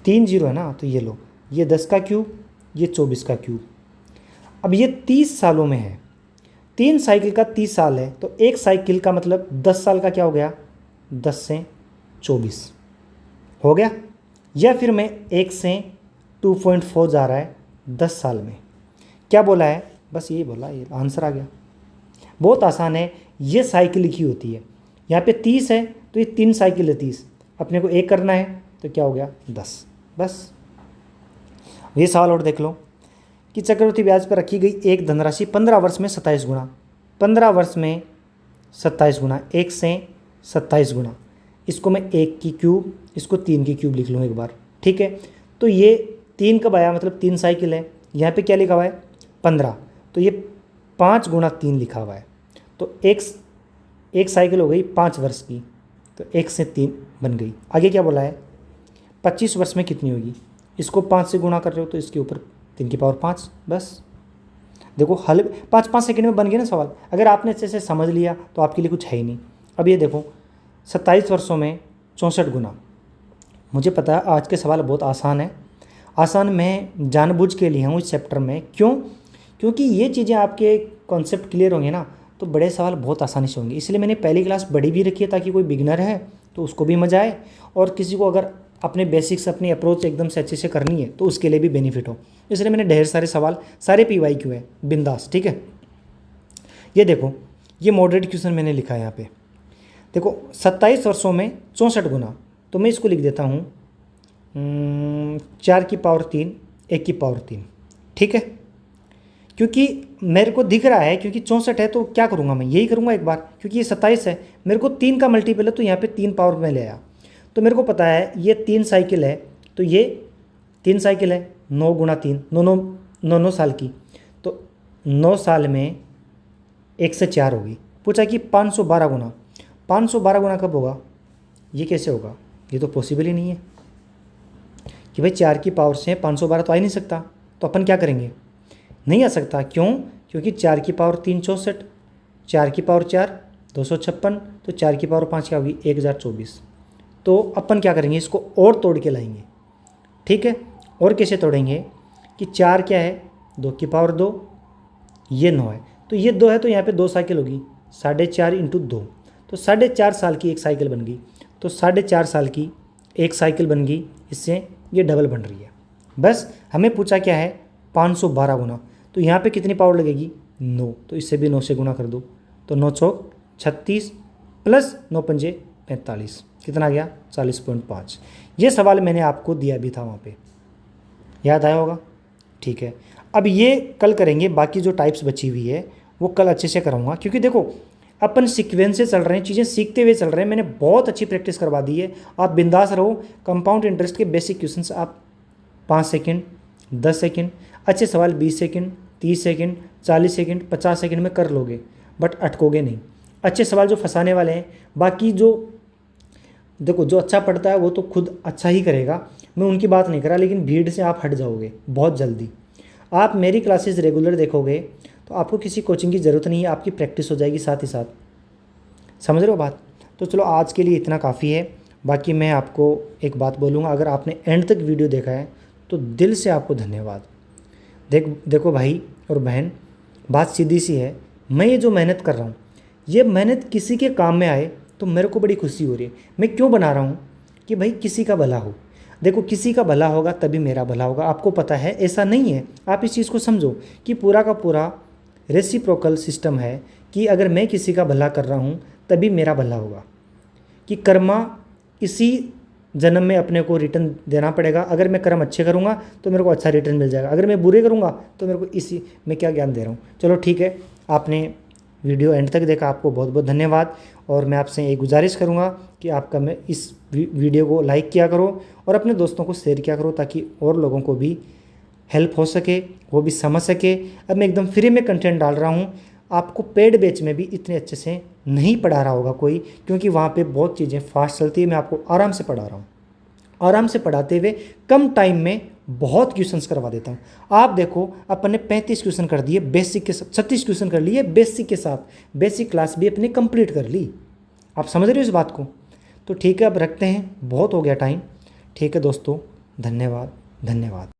3 जीरो है ना, तो ये लो, ये 10 का क्यूब, ये 24 का क्यूब। अब ये 30 सालों में है। 3 साइकिल का 30 साल है, तो एक साइकिल का मतलब 10 साल का क्या हो गया? 10 से 24 हो गया। या फिर मैं 1 से 2.4 जा रहा है 10 साल में। क्या बोला है? बस यही बोला, ये आंसर आ गया। बहुत आसान है। ये साइकिल लिखी होती है, यहाँ पे 30 है तो ये 3 साइकिल है 30, अपने को 1 करना है तो क्या हो गया? 10। बस ये सवाल और देख लो कि चक्रवृद्धि ब्याज पर रखी गई एक धनराशि 15 वर्ष में 27 गुना। 15 वर्ष में 27 गुना, 1 से 27 गुना। इसको मैं 1 की क्यूब, इसको 3 की क्यूब लिख लूँ एक बार। ठीक है, तो ये 3 कब आया? मतलब 3 साइकिल है। यहाँ पे क्या लिखा हुआ है? 15, तो ये 5 गुणा 3 लिखा हुआ है। तो एक साइकिल हो गई 5 वर्ष की, तो 1 से 3 बन गई। आगे क्या बोला है? 25 वर्ष में कितनी होगी? इसको 5 से गुणा कर रहे हो तो इसके ऊपर 3 की पावर 5। बस देखो हल 5-5 सेकंड में बन गया ना सवाल। अगर आपने अच्छे से समझ लिया तो आपके लिए कुछ है ही नहीं। अब ये देखो 27 वर्षों में 64 गुना। मुझे पता है आज के सवाल बहुत आसान है। आसान मैं जानबूझ के लिए हूँ इस चैप्टर में। क्यों? क्योंकि ये चीज़ें आपके कॉन्सेप्ट क्लियर होंगे ना, तो बड़े सवाल बहुत आसानी से होंगे। इसलिए मैंने पहली क्लास बड़ी भी रखी है, ताकि कोई बिगनर है तो उसको भी मजा आए, और किसी को अगर अपने बेसिक्स, अपनी अप्रोच एकदम से अच्छे से करनी है तो उसके लिए भी बेनिफिट हो। इसलिए मैंने ढेर सारे सवाल, सारे PYQ है, बिंदास। ठीक है, ये देखो, ये मॉडरेट क्वेश्चन मैंने लिखा है यहाँ पे। देखो 27 वर्षों में 64 गुना, तो मैं इसको लिख देता हूँ 4 की पावर 3, 1 की पावर 3। ठीक है, क्योंकि मेरे को दिख रहा है, क्योंकि 64 है तो क्या करूँगा मैं? यही करूँगा एक बार, क्योंकि ये 27 है, मेरे को 3 का मल्टीपल है, तो यहाँ पे 3 पावर में ले आया। तो मेरे को पता है ये 3 साइकिल है, तो ये 3 साइकिल है, 9 गुणा 3, 9 साल की, तो 9 साल में 1 से 4 होगी। पूछा कि 512 गुना, 512 गुना कब होगा? ये कैसे होगा? ये तो पॉसिबल ही नहीं है कि भाई 4 की पावर से 512 तो आ ही नहीं सकता। तो अपन क्या करेंगे? नहीं आ सकता। क्यों? क्योंकि 4 की पावर 3 64, 4 की पावर 4 256, तो 4 की पावर 5 क्या होगी? 1024। तो अपन क्या करेंगे? इसको और तोड़ के लाएंगे। ठीक है, और कैसे तोड़ेंगे? कि 4 क्या है? 2 की पावर 2, ये 9 है, तो ये 2 है, तो यहाँ पे 2 साइकिल होगी, 4.5 इंटू 2, तो 4.5 साल की एक साइकिल बन गई। तो 4.5 साल की एक साइकिल बन गई, इससे ये डबल बन रही है। बस हमें पूछा क्या है? 512 गुना, तो यहाँ पे कितनी पावर लगेगी? 9, तो इससे भी 9 से गुना कर दो, तो 9 चौक 36 प्लस 9 पंजे 45, कितना गया? 40.5। ये सवाल मैंने आपको दिया भी था वहाँ पे, याद आया होगा। ठीक है, अब ये कल करेंगे। बाकी जो टाइप्स बची हुई है वो कल अच्छे से कराऊंगा, क्योंकि देखो अपन सीक्वेंस से चल रहे हैं, चीज़ें सीखते हुए चल रहे हैं। मैंने बहुत अच्छी प्रैक्टिस करवा दी है, आप बिंदास रहो। कंपाउंड इंटरेस्ट के बेसिक क्वेश्चंस आप 5 सेकंड, 10 सेकंड, अच्छे सवाल 20 सेकंड, 30 सेकंड, 40 सेकंड, 50 सेकंड में कर लोगे, बट अटकोगे नहीं। अच्छे सवाल जो फंसाने वाले हैं, बाकी जो देखो जो अच्छा पढ़ता है वो तो खुद अच्छा ही करेगा, मैं उनकी बात नहीं कर रहा, लेकिन भीड़ से आप हट जाओगे बहुत जल्दी। आप मेरी क्लासेस रेगुलर देखोगे तो आपको किसी कोचिंग की ज़रूरत नहीं है, आपकी प्रैक्टिस हो जाएगी साथ ही साथ। समझ रहे हो बात? तो चलो आज के लिए इतना काफ़ी है। बाकी मैं आपको एक बात बोलूँगा, अगर आपने एंड तक वीडियो देखा है तो दिल से आपको धन्यवाद। देखो भाई और बहन, बात सीधी सी है। मैं ये जो मेहनत कर रहा हूँ, ये मेहनत किसी के काम में आए तो मेरे को बड़ी खुशी हो रही है। मैं क्यों बना रहा हूँ? कि भाई किसी का भला हो। देखो किसी का भला होगा तभी मेरा भला होगा। आपको पता है ऐसा नहीं है, आप इस चीज़ को समझो कि पूरा का पूरा रेसिप्रोकल सिस्टम है कि अगर मैं किसी का भला कर रहा हूँ तभी मेरा भला होगा। कि कर्मा इसी जन्म में अपने को रिटर्न देना पड़ेगा। अगर मैं कर्म अच्छे करूँगा तो मेरे को अच्छा रिटर्न मिल जाएगा, अगर मैं बुरे करूँगा तो मेरे को इसी मैं क्या ज्ञान दे रहा हूँ। चलो ठीक है, आपने वीडियो एंड तक देखा, आपको बहुत बहुत धन्यवाद। और मैं आपसे एक गुजारिश करूँगा कि आपका मैं इस वीडियो को लाइक किया करो और अपने दोस्तों को शेयर किया करो, ताकि और लोगों को भी हेल्प हो सके, वो भी समझ सके। अब मैं एकदम फ्री में कंटेंट डाल रहा हूँ, आपको पेड बैच में भी इतने अच्छे से नहीं पढ़ा रहा होगा कोई, क्योंकि वहाँ पे बहुत चीज़ें फास्ट चलती है। मैं आपको आराम से पढ़ा रहा हूँ, आराम से पढ़ाते हुए कम टाइम में बहुत क्वेश्चंस करवा देता हूँ। आप देखो अपन ने 35 क्वेश्चन कर दिए बेसिक के साथ, 36 क्वेश्चन कर लिए बेसिक के साथ, बेसिक क्लास भी अपनी कंप्लीट कर ली। आप समझ रहे हो इस बात को? तो ठीक है, अब रखते हैं, बहुत हो गया टाइम। ठीक है दोस्तों, धन्यवाद धन्यवाद।